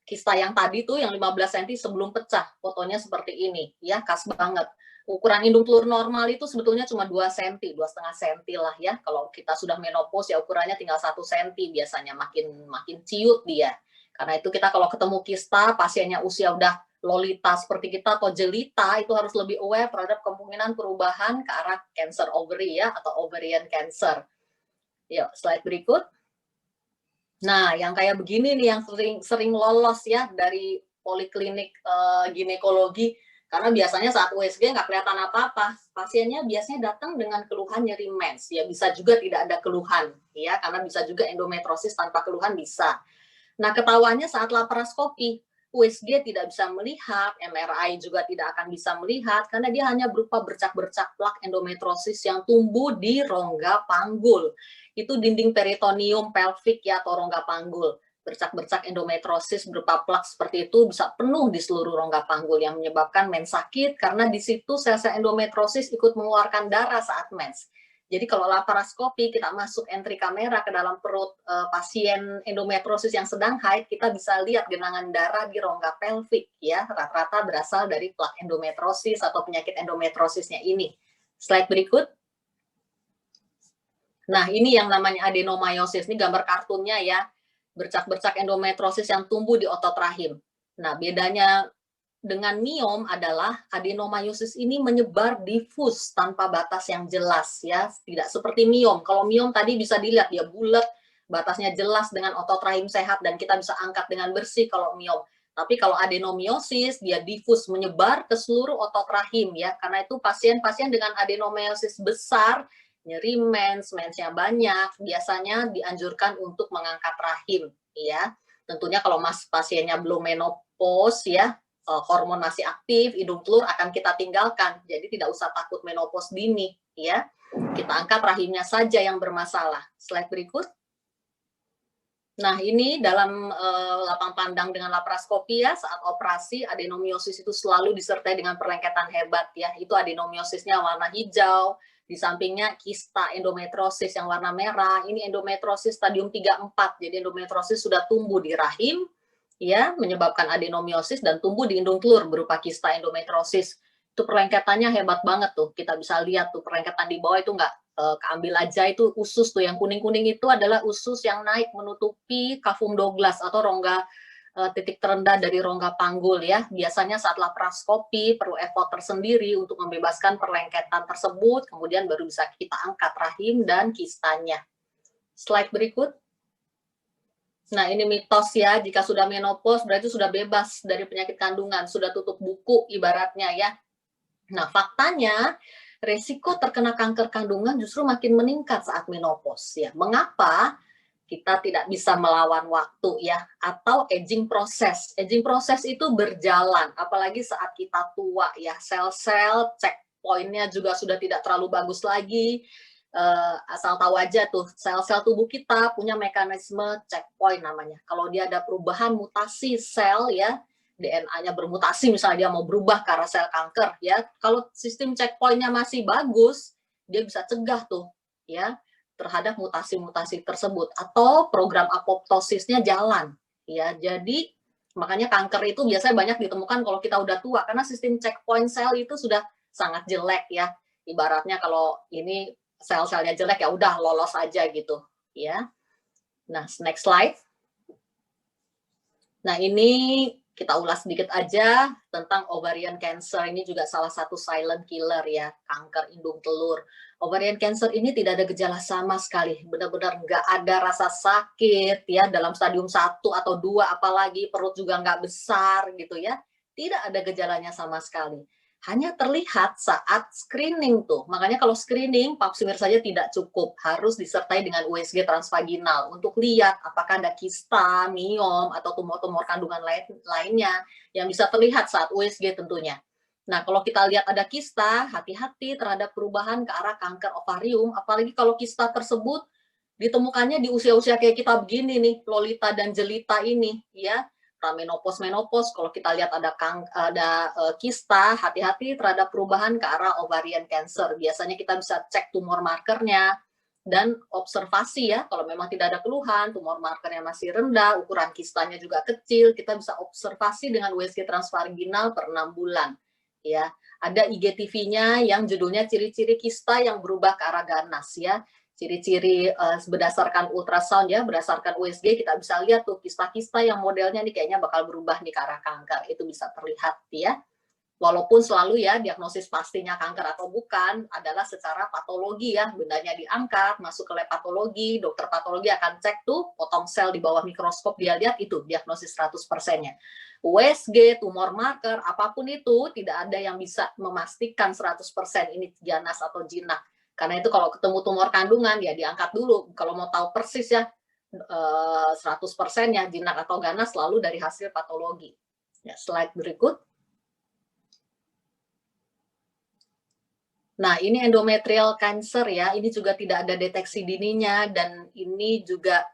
kista yang tadi tuh yang 15 cm sebelum pecah. Fotonya seperti ini ya, khas banget. Ukuran indung telur normal itu sebetulnya cuma 2 cm, 2,5 cm lah ya. Kalau kita sudah menopause ya ukurannya tinggal 1 cm biasanya, makin ciut dia. Karena itu kita kalau ketemu kista, pasiennya usia udah lolita seperti kita atau jelita, itu harus lebih aware terhadap kemungkinan perubahan ke arah cancer ovary ya, atau ovarian cancer. Yuk, slide berikut. Nah, yang kayak begini nih yang sering lolos ya dari poliklinik ginekologi, karena biasanya saat USG nggak kelihatan apa-apa. Pasiennya biasanya datang dengan keluhan nyeri mens, ya bisa juga tidak ada keluhan, ya karena bisa juga endometriosis tanpa keluhan bisa. Nah, ketahuannya saat laparoskopi, USG tidak bisa melihat, MRI juga tidak akan bisa melihat, karena dia hanya berupa bercak-bercak plak endometriosis yang tumbuh di rongga panggul. Itu dinding peritoneum pelvik ya, atau rongga panggul. Bercak-bercak endometriosis berupa plak seperti itu bisa penuh di seluruh rongga panggul yang menyebabkan mens sakit, karena di situ sel-sel endometriosis ikut mengeluarkan darah saat mens. Jadi kalau laparoskopi kita masuk entry kamera ke dalam perut pasien endometriosis yang sedang haid, kita bisa lihat genangan darah di rongga pelvik ya, rata-rata berasal dari plak endometriosis atau penyakit endometriosisnya ini. Slide berikut. Nah, ini yang namanya adenomyosis, ini gambar kartunnya ya, bercak-bercak endometriosis yang tumbuh di otot rahim. Nah, bedanya dengan miom adalah adenomyosis ini menyebar difus tanpa batas yang jelas ya, tidak seperti miom. Kalau miom tadi bisa dilihat dia bulat, batasnya jelas dengan otot rahim sehat dan kita bisa angkat dengan bersih kalau miom. Tapi kalau adenomyosis dia difus menyebar ke seluruh otot rahim ya. Karena itu pasien-pasien dengan adenomyosis besar, nyeri mensnya banyak, biasanya dianjurkan untuk mengangkat rahim ya. Tentunya kalau pasiennya belum menopause ya, hormon masih aktif, hidung telur akan kita tinggalkan. Jadi tidak usah takut menopause dini ya. Kita angkat rahimnya saja yang bermasalah. Slide berikut. Nah, ini dalam lapang pandang dengan laparoskopi ya, saat operasi adenomyosis itu selalu disertai dengan perlengketan hebat ya. Itu adenomyosisnya warna hijau, di sampingnya kista endometriosis yang warna merah. Ini endometriosis stadium 3-4. Jadi endometriosis sudah tumbuh di rahim ya, menyebabkan adenomyosis dan tumbuh di indung telur berupa kista endometriosis. Itu perlengketannya hebat banget tuh. Kita bisa lihat tuh perlengketan di bawah itu nggak keambil aja, itu usus tuh yang kuning-kuning itu adalah usus yang naik menutupi cavum Douglas atau rongga titik terendah dari rongga panggul ya. Biasanya saat laparoskopi perlu effort tersendiri untuk membebaskan perlengketan tersebut, kemudian baru bisa kita angkat rahim dan kistanya. Slide berikut. Nah, ini mitos ya, jika sudah menopause berarti sudah bebas dari penyakit kandungan, sudah tutup buku ibaratnya ya. Nah, faktanya resiko terkena kanker kandungan justru makin meningkat saat menopause ya. Mengapa? Kita tidak bisa melawan waktu ya, atau aging proses. Aging proses itu berjalan, apalagi saat kita tua ya. Sel-sel checkpoint-nya juga sudah tidak terlalu bagus lagi. Asal tahu aja tuh, sel-sel tubuh kita punya mekanisme checkpoint namanya. Kalau dia ada perubahan mutasi sel ya, DNA-nya bermutasi, misalnya dia mau berubah ke arah sel kanker ya, kalau sistem checkpoint-nya masih bagus, dia bisa cegah tuh ya terhadap mutasi-mutasi tersebut, atau program apoptosisnya jalan ya. Jadi makanya kanker itu biasanya banyak ditemukan kalau kita udah tua, karena sistem checkpoint sel itu sudah sangat jelek ya. Ibaratnya kalau ini sel-selnya jelek ya udah lolos aja gitu ya. Nah, next slide. Nah, ini kita ulas sedikit aja tentang ovarian cancer. Ini juga salah satu silent killer ya, kanker indung telur. Ovarian cancer ini tidak ada gejala sama sekali, benar-benar nggak ada rasa sakit ya, dalam stadium 1 atau 2 apalagi, perut juga nggak besar gitu ya. Tidak ada gejalanya sama sekali. Hanya terlihat saat screening tuh. Makanya kalau screening, pap smear saja tidak cukup. Harus disertai dengan USG transvaginal untuk lihat apakah ada kista, miom, atau tumor-tumor kandungan lainnya yang bisa terlihat saat USG tentunya. Nah, kalau kita lihat ada kista, hati-hati terhadap perubahan ke arah kanker ovarium, apalagi kalau kista tersebut ditemukannya di usia-usia kayak kita begini nih, Lolita dan Jelita ini, ya. Menopause, kalau kita lihat ada kista, hati-hati terhadap perubahan ke arah ovarian cancer. Biasanya kita bisa cek tumor markernya dan observasi ya, kalau memang tidak ada keluhan, tumor markernya masih rendah, ukuran kistanya juga kecil, kita bisa observasi dengan USG transvaginal per 6 bulan. Ya, ada IGTV-nya yang judulnya ciri-ciri kista yang berubah ke arah ganas ya. Ciri-ciri berdasarkan ultrasound ya, berdasarkan USG kita bisa lihat tuh kista-kista yang modelnya nih kayaknya bakal berubah nih ke arah kanker, itu bisa terlihat ya. Walaupun selalu ya diagnosis pastinya kanker atau bukan adalah secara patologi ya, bendanya diangkat, masuk ke lab patologi, dokter patologi akan cek tuh potong sel di bawah mikroskop, dia lihat itu diagnosis 100%-nya. USG, tumor marker, apapun itu tidak ada yang bisa memastikan 100% ini ganas atau jinak. Karena itu kalau ketemu tumor kandungan ya diangkat dulu. Kalau mau tahu persis ya 100%-nya jinak atau ganas selalu dari hasil patologi. Ya, slide berikut. Nah, ini endometrial cancer ya. Ini juga tidak ada deteksi dininya dan ini juga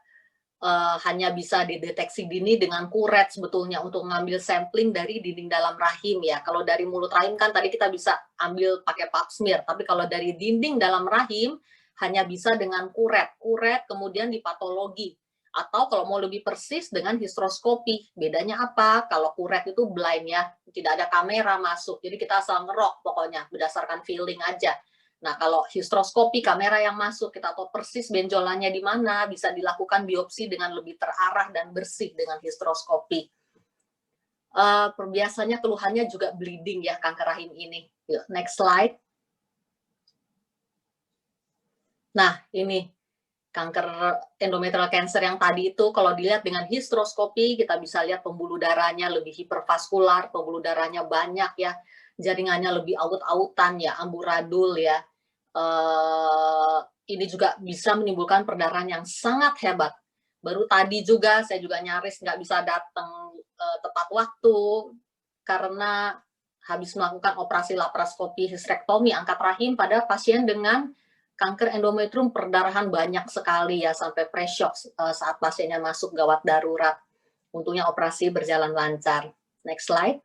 hanya bisa dideteksi dini dengan kuret sebetulnya untuk mengambil sampling dari dinding dalam rahim ya. Kalau dari mulut rahim kan tadi kita bisa ambil pakai pap smear, tapi kalau dari dinding dalam rahim hanya bisa dengan kuret kemudian dipatologi. Atau kalau mau lebih persis dengan histeroskopi. Bedanya apa? Kalau kuret itu blind ya, tidak ada kamera masuk. Jadi kita asal ngerok pokoknya berdasarkan feeling aja. Nah, kalau histeroskopi, kamera yang masuk, kita tahu persis benjolannya di mana, bisa dilakukan biopsi dengan lebih terarah dan bersih dengan histeroskopi. biasanya keluhannya juga bleeding ya kanker rahim ini. Yuk, next slide. Nah, ini kanker endometrial cancer yang tadi itu kalau dilihat dengan histeroskopi kita bisa lihat pembuluh darahnya lebih hipervaskular, pembuluh darahnya banyak ya, jaringannya lebih aut-autan ya, amburadul ya. Ini juga bisa menimbulkan perdarahan yang sangat hebat. Baru tadi juga saya juga nyaris nggak bisa datang tepat waktu karena habis melakukan operasi laparoskopi histerektomi angkat rahim pada pasien dengan kanker endometrium, perdarahan banyak sekali ya, sampai pre-shock saat pasiennya masuk gawat darurat. Untungnya operasi berjalan lancar. Next slide.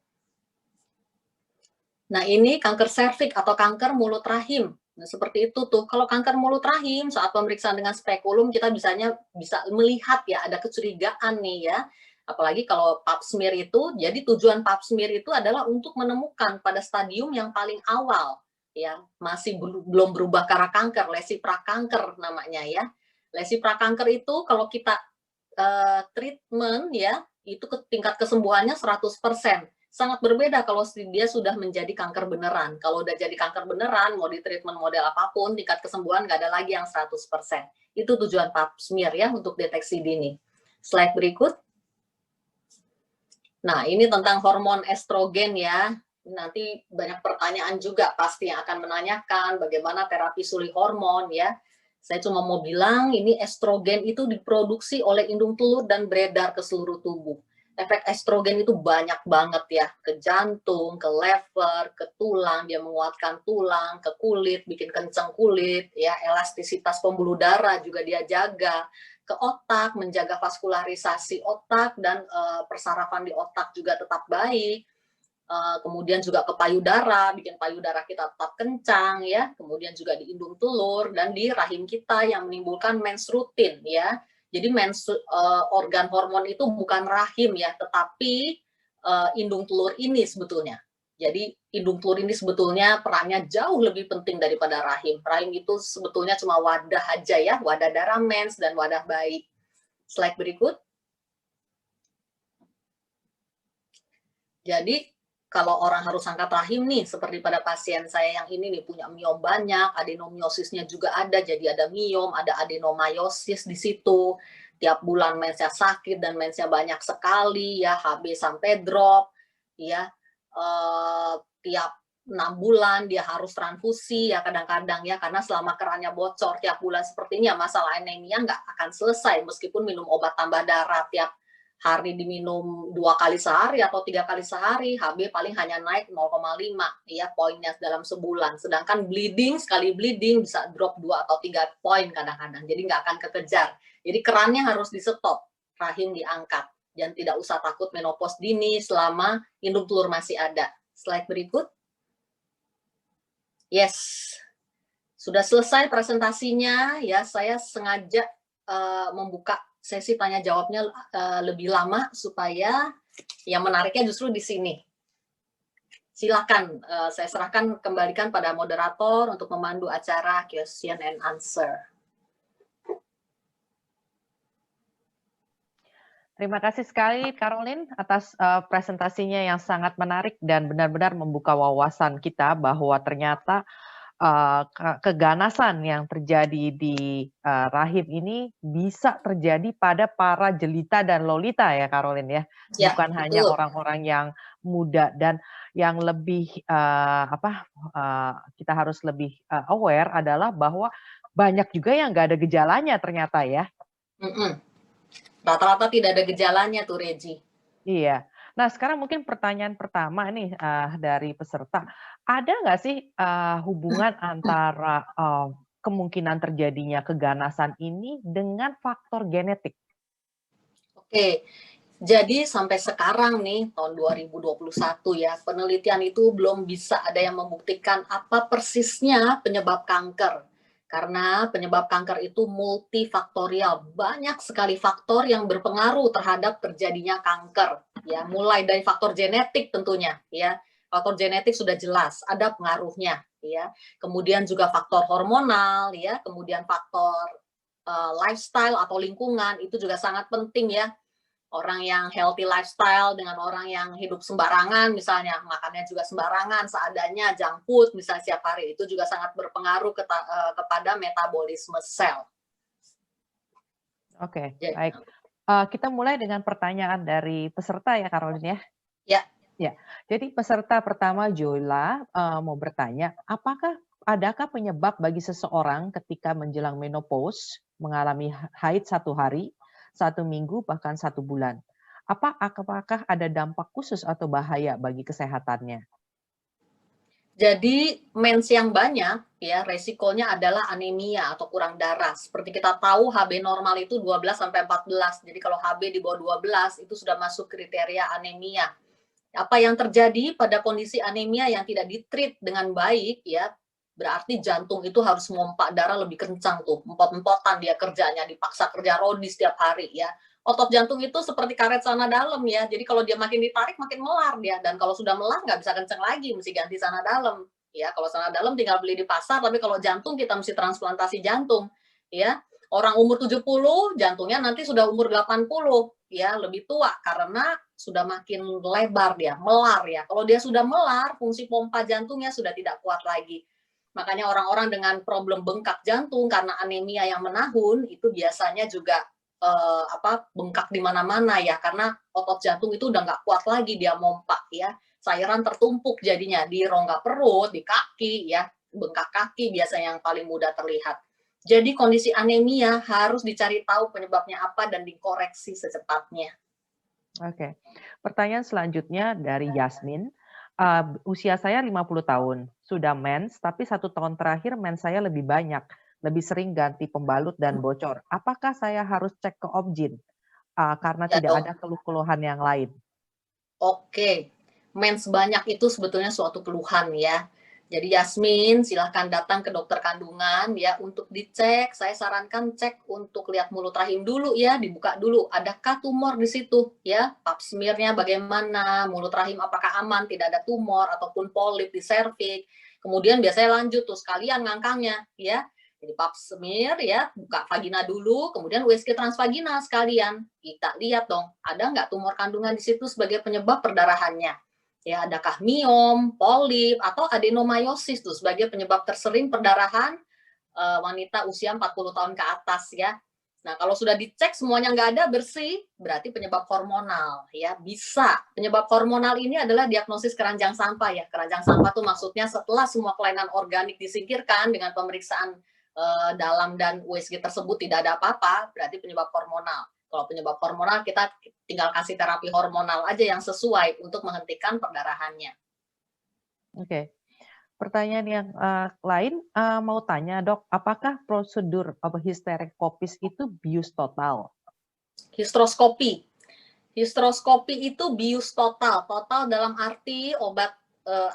Nah, ini kanker serviks atau kanker mulut rahim. Nah, seperti itu tuh. Kalau kanker mulut rahim, saat pemeriksaan dengan spekulum, kita bisa melihat ya, ada kecurigaan nih ya. Apalagi kalau pap smear itu, jadi tujuan pap smear itu adalah untuk menemukan pada stadium yang paling awal. Ya, masih belum berubah ke arah kanker, lesi prakanker namanya ya. Lesi prakanker itu kalau kita treatment ya, itu tingkat kesembuhannya 100%. Sangat berbeda kalau dia sudah menjadi kanker beneran. Kalau udah jadi kanker beneran, mau di treatment model apapun, tingkat kesembuhan nggak ada lagi yang 100%. Itu tujuan pap smear ya, untuk deteksi dini. Slide berikut. Nah, ini tentang hormon estrogen ya. Nanti banyak pertanyaan juga pasti yang akan menanyakan bagaimana terapi suli hormon ya. Saya cuma mau bilang ini estrogen itu diproduksi oleh indung telur dan beredar ke seluruh tubuh. Efek estrogen itu banyak banget ya, ke jantung, ke lever, ke tulang, dia menguatkan tulang, ke kulit, bikin kencang kulit, ya, elastisitas pembuluh darah juga dia jaga, ke otak, menjaga vaskularisasi otak dan persarafan di otak juga tetap baik. Kemudian juga ke payudara, bikin payudara kita tetap kencang ya, kemudian juga di indung telur dan di rahim kita yang menimbulkan mens rutin ya. Jadi organ hormon itu bukan rahim ya, tetapi indung telur ini sebetulnya. Jadi indung telur ini sebetulnya perannya jauh lebih penting daripada rahim. Rahim itu sebetulnya cuma wadah aja ya, wadah darah mens dan wadah bayi. Slide berikut. Jadi kalau orang harus angkat rahim nih, seperti pada pasien saya yang ini nih, punya miom banyak, adenomiosisnya juga ada, jadi ada miom, ada adenomyosis di situ, tiap bulan mensnya sakit dan mensnya banyak sekali, ya, HB sampai drop, ya, tiap 6 bulan dia harus transfusi, ya kadang-kadang ya, karena selama kerannya bocor tiap bulan sepertinya, masalah anemia nggak akan selesai, meskipun minum obat tambah darah tiap hari diminum 2 kali sehari atau 3 kali sehari, HB paling hanya naik 0,5 ya poinnya dalam sebulan. Sedangkan bleeding, sekali bleeding bisa drop 2 atau 3 poin kadang-kadang. Jadi nggak akan kekejar. Jadi kerannya harus di stop, rahim diangkat. Dan tidak usah takut menopause dini selama indung telur masih ada. Slide berikut. Yes. Sudah selesai presentasinya ya, saya sengaja membuka sesi tanya jawabnya lebih lama supaya yang menariknya justru di sini. Silakan, saya serahkan kembalikan pada moderator untuk memandu acara question and answer. Terima kasih sekali Caroline atas presentasinya yang sangat menarik dan benar-benar membuka wawasan kita bahwa ternyata keganasan yang terjadi di rahim ini bisa terjadi pada para jelita dan lolita ya Caroline ya, bukan hanya orang-orang yang muda. Dan yang lebih kita harus lebih aware adalah bahwa banyak juga yang nggak ada gejalanya ternyata ya. Rata-rata tidak ada gejalanya tuh Regi. Iya. Nah, sekarang mungkin pertanyaan pertama nih dari peserta, ada nggak sih hubungan antara kemungkinan terjadinya keganasan ini dengan faktor genetik? Oke, jadi sampai sekarang nih tahun 2021 ya, penelitian itu belum bisa ada yang membuktikan apa persisnya penyebab kanker. Karena penyebab kanker itu multifaktorial, banyak sekali faktor yang berpengaruh terhadap terjadinya kanker. Ya, mulai dari faktor genetik tentunya, ya. Faktor genetik sudah jelas ada pengaruhnya, ya. Kemudian juga faktor hormonal, ya. Kemudian faktor lifestyle atau lingkungan itu juga sangat penting ya. orang yang healthy lifestyle dengan orang yang hidup sembarangan, misalnya makannya juga sembarangan, seadanya, junk food misalnya setiap hari, itu juga sangat berpengaruh kepada metabolisme sel. Oke, Ya. baik. Kita mulai dengan pertanyaan dari peserta ya, Caroline ya. Ya. Ya, jadi peserta pertama Jola mau bertanya, adakah penyebab bagi seseorang ketika menjelang menopause mengalami haid 1 hari, 1 minggu, bahkan 1 bulan? Apakah ada dampak khusus atau bahaya bagi kesehatannya? Jadi mens yang banyak ya resikonya adalah anemia atau kurang darah. Seperti kita tahu HB normal itu 12 sampai 14. Jadi kalau HB di bawah 12 itu sudah masuk kriteria anemia. Apa yang terjadi pada kondisi anemia yang tidak ditreat dengan baik ya, berarti jantung itu harus memompa darah lebih kencang tuh, empot-empotan dia kerjanya, dipaksa kerja rodi setiap hari ya. Otot jantung itu seperti karet sana dalam ya, jadi kalau dia makin ditarik makin melar dia, dan kalau sudah melar nggak bisa kencang lagi, mesti ganti sana dalam ya. Kalau sana dalam tinggal beli di pasar, tapi kalau jantung kita mesti transplantasi jantung ya. Orang umur 70 jantungnya nanti sudah umur 80 ya, lebih tua karena sudah makin lebar dia, melar ya. Kalau dia sudah melar, fungsi pompa jantungnya sudah tidak kuat lagi. Makanya orang-orang dengan problem bengkak jantung karena anemia yang menahun itu biasanya juga bengkak di mana-mana ya, karena otot jantung itu udah nggak kuat lagi dia mompa ya. Cairan tertumpuk jadinya di rongga perut, di kaki ya, bengkak kaki biasanya yang paling mudah terlihat. Jadi kondisi anemia harus dicari tahu penyebabnya apa dan dikoreksi secepatnya. Oke. Pertanyaan selanjutnya dari Yasmin. Usia saya 50 tahun, sudah mens, tapi 1 tahun terakhir mens saya lebih banyak, lebih sering ganti pembalut dan bocor. Apakah saya harus cek ke obgyn? Karena Ya tidak dong. ada keluhan yang lain. Oke, mens banyak itu sebetulnya suatu keluhan ya. Jadi Yasmin, silahkan datang ke dokter kandungan ya untuk dicek. Saya sarankan cek untuk lihat mulut rahim dulu ya, dibuka dulu. Adakah tumor di situ ya? Pap smear-nya bagaimana? Mulut rahim apakah aman? Tidak ada tumor ataupun polip di serviks. Kemudian biasanya lanjut tuh sekalian ngangkangnya ya. Jadi pap smear ya, buka vagina dulu, kemudian USG transvaginal sekalian. Kita lihat dong, ada nggak tumor kandungan di situ sebagai penyebab perdarahannya. Ya, adakah miom, polip, atau adenomyosis tuh sebagai penyebab tersering perdarahan wanita usia 40 tahun ke atas ya. Nah, kalau sudah dicek semuanya nggak ada, bersih, berarti penyebab hormonal ya. Bisa. Penyebab hormonal ini adalah diagnosis keranjang sampah ya. Keranjang sampah tuh maksudnya setelah semua kelainan organik disingkirkan dengan pemeriksaan dalam dan USG tersebut tidak ada apa-apa, berarti penyebab hormonal. Kalau penyebab hormonal kita tinggal kasih terapi hormonal aja yang sesuai untuk menghentikan perdarahannya. Oke. Pertanyaan yang lain, mau tanya dok, apakah prosedur histerektomia itu bius total? Histeroskopi. Histeroskopi itu bius total. Total dalam arti obat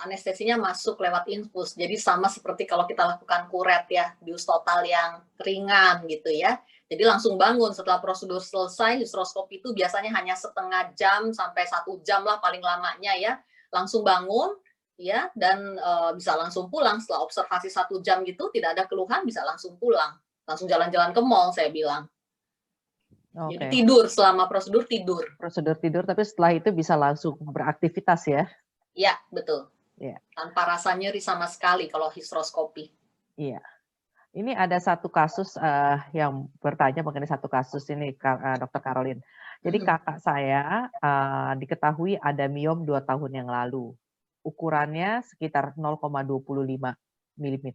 anestesinya masuk lewat infus. Jadi sama seperti kalau kita lakukan kuret ya, bius total yang ringan gitu ya. Jadi langsung bangun setelah prosedur selesai. Histeroskopi itu biasanya hanya setengah jam sampai 1 jam lah paling lamanya ya. Langsung bangun ya, dan bisa langsung pulang setelah observasi 1 jam gitu, tidak ada keluhan, bisa langsung pulang. Langsung jalan-jalan ke mall saya bilang. Oke. Jadi tidur selama prosedur tidur. Prosedur tidur, tapi setelah itu bisa langsung beraktivitas ya? Iya, betul. Iya. Tanpa rasa nyeri sama sekali kalau histeroskopi. Iya. Ini ada satu kasus yang bertanya mengenai satu kasus ini, Dr. Caroline. Jadi kakak saya diketahui ada miom 2 tahun yang lalu. Ukurannya sekitar 0,25 mm.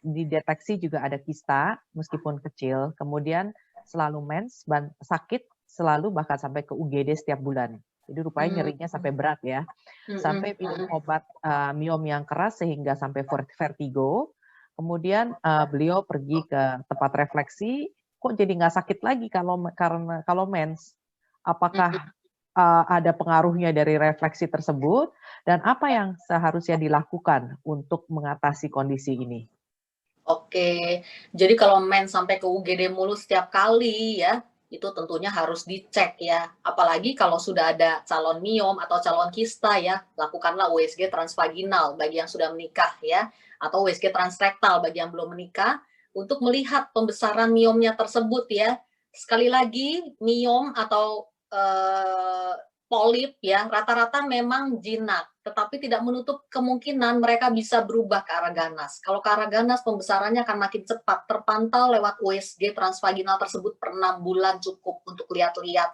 Dideteksi juga ada kista, meskipun kecil. Kemudian selalu mens, sakit selalu, bahkan sampai ke UGD setiap bulan. Jadi rupanya nyerinya sampai berat ya. Sampai minum obat miom yang keras sehingga sampai vertigo. Kemudian beliau pergi ke tempat refleksi, kok jadi nggak sakit lagi kalau mens? Apakah ada pengaruhnya dari refleksi tersebut? Dan apa yang seharusnya dilakukan untuk mengatasi kondisi ini? Oke, jadi kalau mens sampai ke UGD mulu setiap kali ya, itu tentunya harus dicek ya. Apalagi kalau sudah ada calon miom atau calon kista ya, lakukanlah USG transvaginal bagi yang sudah menikah ya, atau USG transrektal bagi yang belum menikah untuk melihat pembesaran miomnya tersebut ya. Sekali lagi, miom atau polip ya, rata-rata memang jinak, tetapi tidak menutup kemungkinan mereka bisa berubah ke arah ganas. Kalau ke arah ganas, pembesarannya akan makin cepat, terpantau lewat USG transvaginal tersebut per 6 bulan cukup untuk lihat-lihat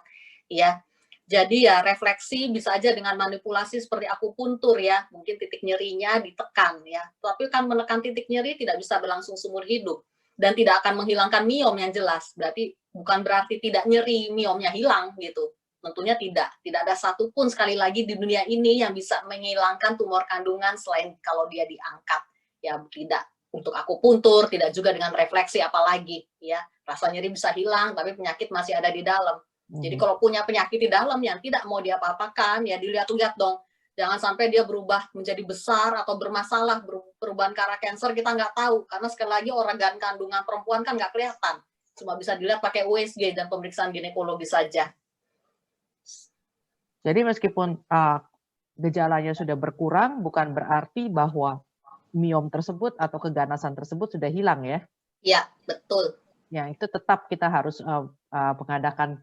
ya. Jadi ya refleksi bisa aja dengan manipulasi seperti akupuntur ya, mungkin titik nyerinya ditekan ya. Tapi kan menekan titik nyeri tidak bisa berlangsung seumur hidup dan tidak akan menghilangkan miom yang jelas. Berarti bukan berarti tidak nyeri, miomnya hilang gitu. Tentunya tidak. Tidak ada satupun sekali lagi di dunia ini yang bisa menghilangkan tumor kandungan selain kalau dia diangkat. Ya tidak untuk akupuntur, tidak juga dengan refleksi apalagi ya. Rasa nyeri bisa hilang tapi penyakit masih ada di dalam. Jadi kalau punya penyakit di dalam yang tidak mau diapa-apakan, ya dilihat-lihat dong. Jangan sampai dia berubah menjadi besar atau bermasalah, perubahan ke arah cancer kita nggak tahu. Karena sekali lagi organ kandungan perempuan kan nggak kelihatan. Cuma bisa dilihat pakai USG dan pemeriksaan ginekologi saja. Jadi meskipun gejalanya sudah berkurang, bukan berarti bahwa miom tersebut atau keganasan tersebut sudah hilang ya? Iya, betul. Ya, itu tetap kita harus mengadakan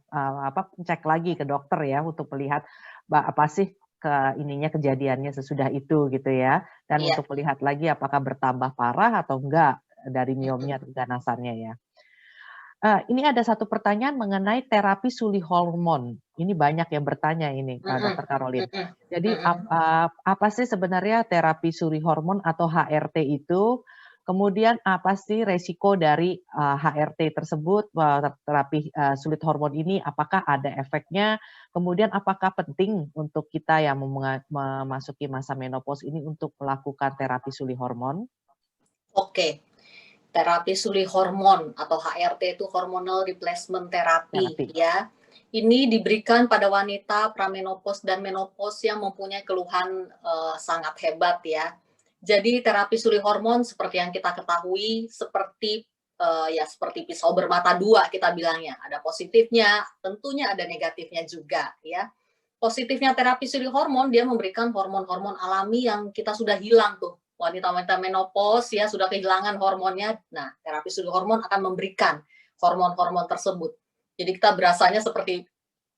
cek lagi ke dokter ya untuk melihat apa sih kejadiannya sesudah itu gitu ya, dan untuk melihat lagi apakah bertambah parah atau enggak dari miomnya atau keganasannya ya. Ini ada satu pertanyaan mengenai terapi suli hormon. Ini banyak yang bertanya ini, Dr. Caroline. Jadi apa sih sebenarnya terapi suli hormon atau HRT itu? Kemudian apa sih resiko dari HRT tersebut, terapi sulit hormon ini, apakah ada efeknya? Kemudian apakah penting untuk kita yang memasuki masa menopause ini untuk melakukan terapi suli hormon? Oke, terapi suli hormon atau HRT itu hormonal replacement therapy ya. Ini diberikan pada wanita pramenopause dan menopause yang mempunyai keluhan sangat hebat ya. Jadi terapi suli hormon seperti yang kita ketahui seperti seperti pisau bermata dua kita bilangnya. Ada positifnya, tentunya ada negatifnya juga ya. Positifnya terapi suli hormon dia memberikan hormon-hormon alami yang kita sudah hilang tuh. Wanita-wanita menopause ya sudah kehilangan hormonnya. Nah, terapi suli hormon akan memberikan hormon-hormon tersebut. Jadi kita berasanya seperti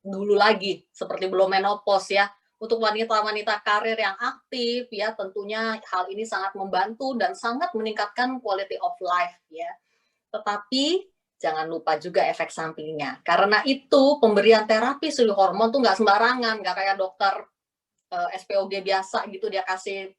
dulu lagi, seperti belum menopause ya. Untuk wanita-wanita karir yang aktif ya tentunya hal ini sangat membantu dan sangat meningkatkan quality of life ya. Tetapi jangan lupa juga efek sampingnya. Karena itu pemberian terapi suli hormon tuh nggak sembarangan, nggak kayak dokter SPOG biasa gitu dia kasih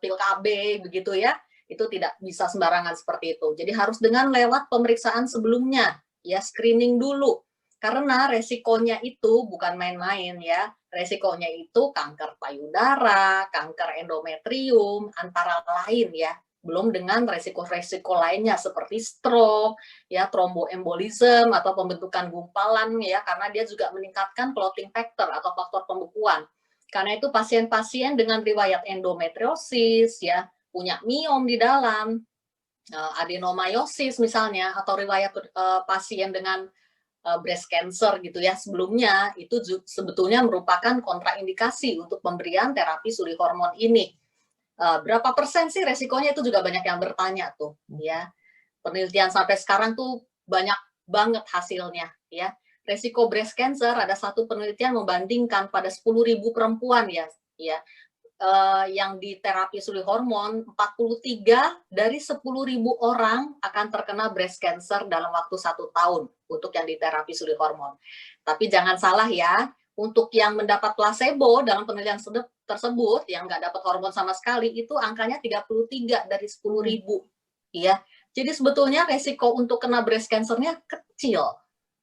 pil KB begitu ya. Itu tidak bisa sembarangan seperti itu. Jadi harus dengan lewat pemeriksaan sebelumnya ya, screening dulu. Karena resikonya itu bukan main-main ya. Resikonya itu kanker payudara, kanker endometrium, antara lain ya. Belum dengan resiko-resiko lainnya seperti stroke, ya tromboembolism atau pembentukan gumpalan ya, karena dia juga meningkatkan clotting factor atau faktor pembekuan. Karena itu pasien-pasien dengan riwayat endometriosis ya, punya miom di dalam, adenomyosis misalnya, atau riwayat pasien dengan breast cancer gitu ya sebelumnya, itu sebetulnya merupakan kontraindikasi untuk pemberian terapi suli hormon ini. Berapa persen sih resikonya itu juga banyak yang bertanya tuh ya. Penelitian sampai sekarang tuh banyak banget hasilnya ya. Resiko breast cancer ada satu penelitian membandingkan pada 10.000 perempuan ya yang di terapi suli hormon, 43 dari 10.000 orang akan terkena breast cancer dalam waktu 1 tahun untuk yang di terapi suli hormon. Tapi jangan salah ya, untuk yang mendapat placebo dalam penelitian tersebut yang nggak dapat hormon sama sekali itu angkanya 33 dari 10.000 ya. Jadi sebetulnya resiko untuk kena breast cancer-nya kecil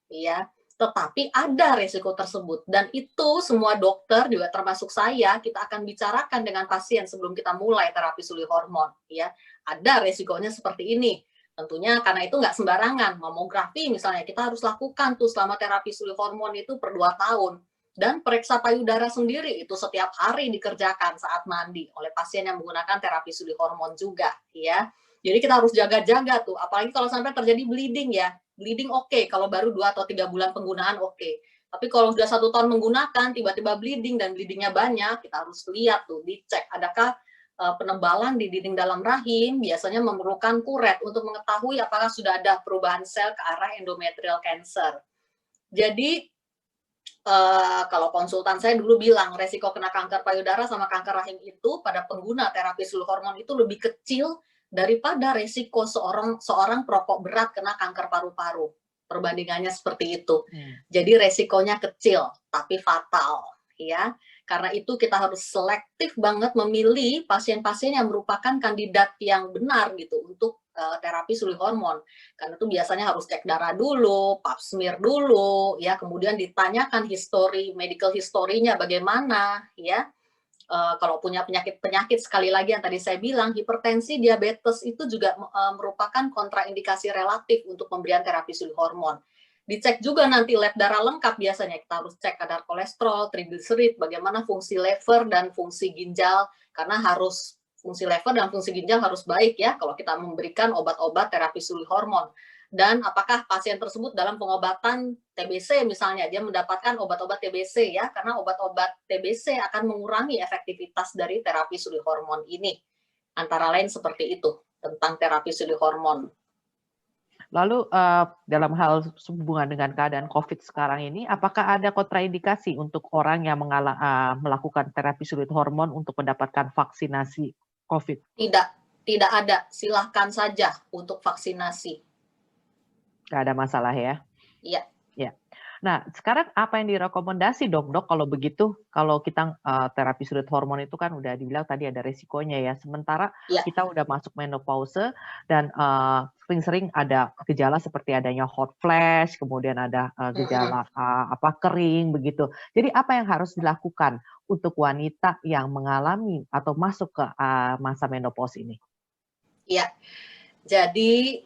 ya. Tetapi ada resiko tersebut dan itu semua dokter juga termasuk saya kita akan bicarakan dengan pasien sebelum kita mulai terapi suli hormon ya. Ada resikonya seperti ini. Tentunya karena itu nggak sembarangan. Mamografi misalnya kita harus lakukan tuh selama terapi suli hormon itu per 2 tahun. Dan periksa payudara sendiri itu setiap hari dikerjakan saat mandi oleh pasien yang menggunakan terapi suli hormon juga ya. Jadi kita harus jaga-jaga tuh, apalagi kalau sampai terjadi bleeding ya. Bleeding oke, kalau baru 2 atau 3 bulan penggunaan oke. Tapi kalau sudah 1 tahun menggunakan, tiba-tiba bleeding dan bleedingnya banyak, kita harus lihat tuh, dicek adakah penebalan di dinding dalam rahim, biasanya memerlukan kuret untuk mengetahui apakah sudah ada perubahan sel ke arah endometrial cancer. Jadi kalau konsultan saya dulu bilang resiko kena kanker payudara sama kanker rahim itu pada pengguna terapi sulih hormon itu lebih kecil daripada resiko seorang perokok berat kena kanker paru-paru. Perbandingannya seperti itu. Jadi resikonya kecil tapi fatal, ya. Karena itu kita harus selektif banget memilih pasien-pasien yang merupakan kandidat yang benar gitu untuk terapi sulih hormon. Karena itu biasanya harus cek darah dulu, pap smear dulu, ya, kemudian ditanyakan medical history-nya bagaimana, ya. Kalau punya penyakit sekali lagi yang tadi saya bilang, hipertensi, diabetes itu juga merupakan kontraindikasi relatif untuk pemberian terapi sulih hormon. Dicek juga nanti lab darah lengkap biasanya, kita harus cek kadar kolesterol, trigliserid, bagaimana fungsi lever dan fungsi ginjal, karena harus fungsi lever dan fungsi ginjal harus baik ya kalau kita memberikan obat-obat terapi sulih hormon. Dan apakah pasien tersebut dalam pengobatan TBC misalnya, dia mendapatkan obat-obat TBC ya, karena obat-obat TBC akan mengurangi efektivitas dari terapi sulih hormon ini. Antara lain seperti itu, tentang terapi sulih hormon. Lalu dalam hal hubungan dengan keadaan COVID sekarang ini, apakah ada kontraindikasi untuk orang yang melakukan terapi sulih hormon untuk mendapatkan vaksinasi COVID? Tidak ada. Silahkan saja untuk vaksinasi. Nggak ada masalah ya? Iya. Ya. Nah, sekarang apa yang direkomendasi dok kalau begitu, kalau kita terapi sulih hormon itu kan udah dibilang tadi ada resikonya ya, sementara kita udah masuk menopause dan sering-sering ada gejala seperti adanya hot flash, kemudian ada gejala kering begitu. Jadi apa yang harus dilakukan untuk wanita yang mengalami atau masuk ke masa menopause ini? Iya, jadi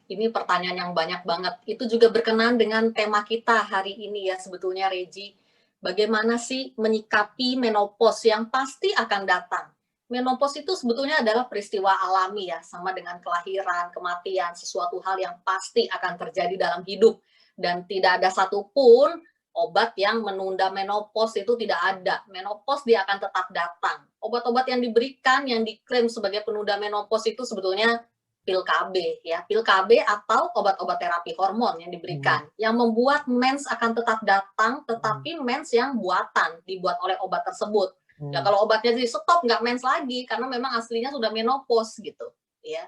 ini pertanyaan yang banyak banget. Itu juga berkenaan dengan tema kita hari ini ya sebetulnya, Regi. Bagaimana sih menyikapi menopause yang pasti akan datang? Menopause itu sebetulnya adalah peristiwa alami ya, sama dengan kelahiran, kematian, sesuatu hal yang pasti akan terjadi dalam hidup. Dan tidak ada satupun obat yang menunda menopause, itu tidak ada. Menopause dia akan tetap datang. Obat-obat yang diberikan, yang diklaim sebagai penunda menopause itu sebetulnya pil KB ya, pil KB atau obat-obat terapi hormon yang diberikan, yang membuat mens akan tetap datang, tetapi mens yang buatan, dibuat oleh obat tersebut. Ya kalau obatnya di stop nggak mens lagi, karena memang aslinya sudah menopause gitu, ya.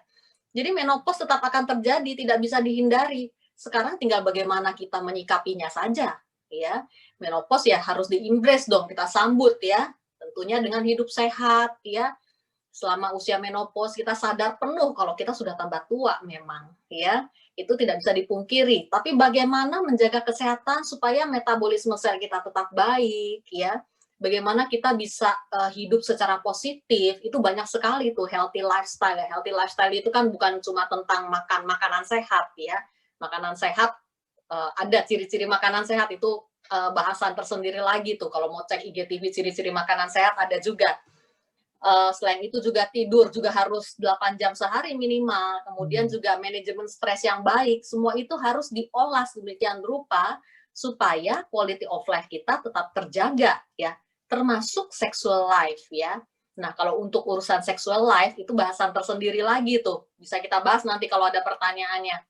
Jadi menopause tetap akan terjadi, tidak bisa dihindari. Sekarang tinggal bagaimana kita menyikapinya saja, ya. Menopause ya harus di-embrace dong, kita sambut ya, tentunya dengan hidup sehat, ya. Selama usia menopause kita sadar penuh kalau kita sudah tambah tua memang ya, itu tidak bisa dipungkiri. Tapi bagaimana menjaga kesehatan supaya metabolisme sel kita tetap baik ya, bagaimana kita bisa hidup secara positif, itu banyak sekali tuh healthy lifestyle. Healthy lifestyle itu kan bukan cuma tentang makan makanan sehat ya, makanan sehat ada ciri-ciri makanan sehat itu bahasan tersendiri lagi tuh, kalau mau cek IGTV ciri-ciri makanan sehat ada juga. Selain itu juga tidur juga harus 8 jam sehari minimal, kemudian juga manajemen stres yang baik, semua itu harus diolah sedemikian rupa supaya quality of life kita tetap terjaga ya, termasuk sexual life ya. Nah, kalau untuk urusan sexual life itu bahasan tersendiri lagi tuh, bisa kita bahas nanti kalau ada pertanyaannya.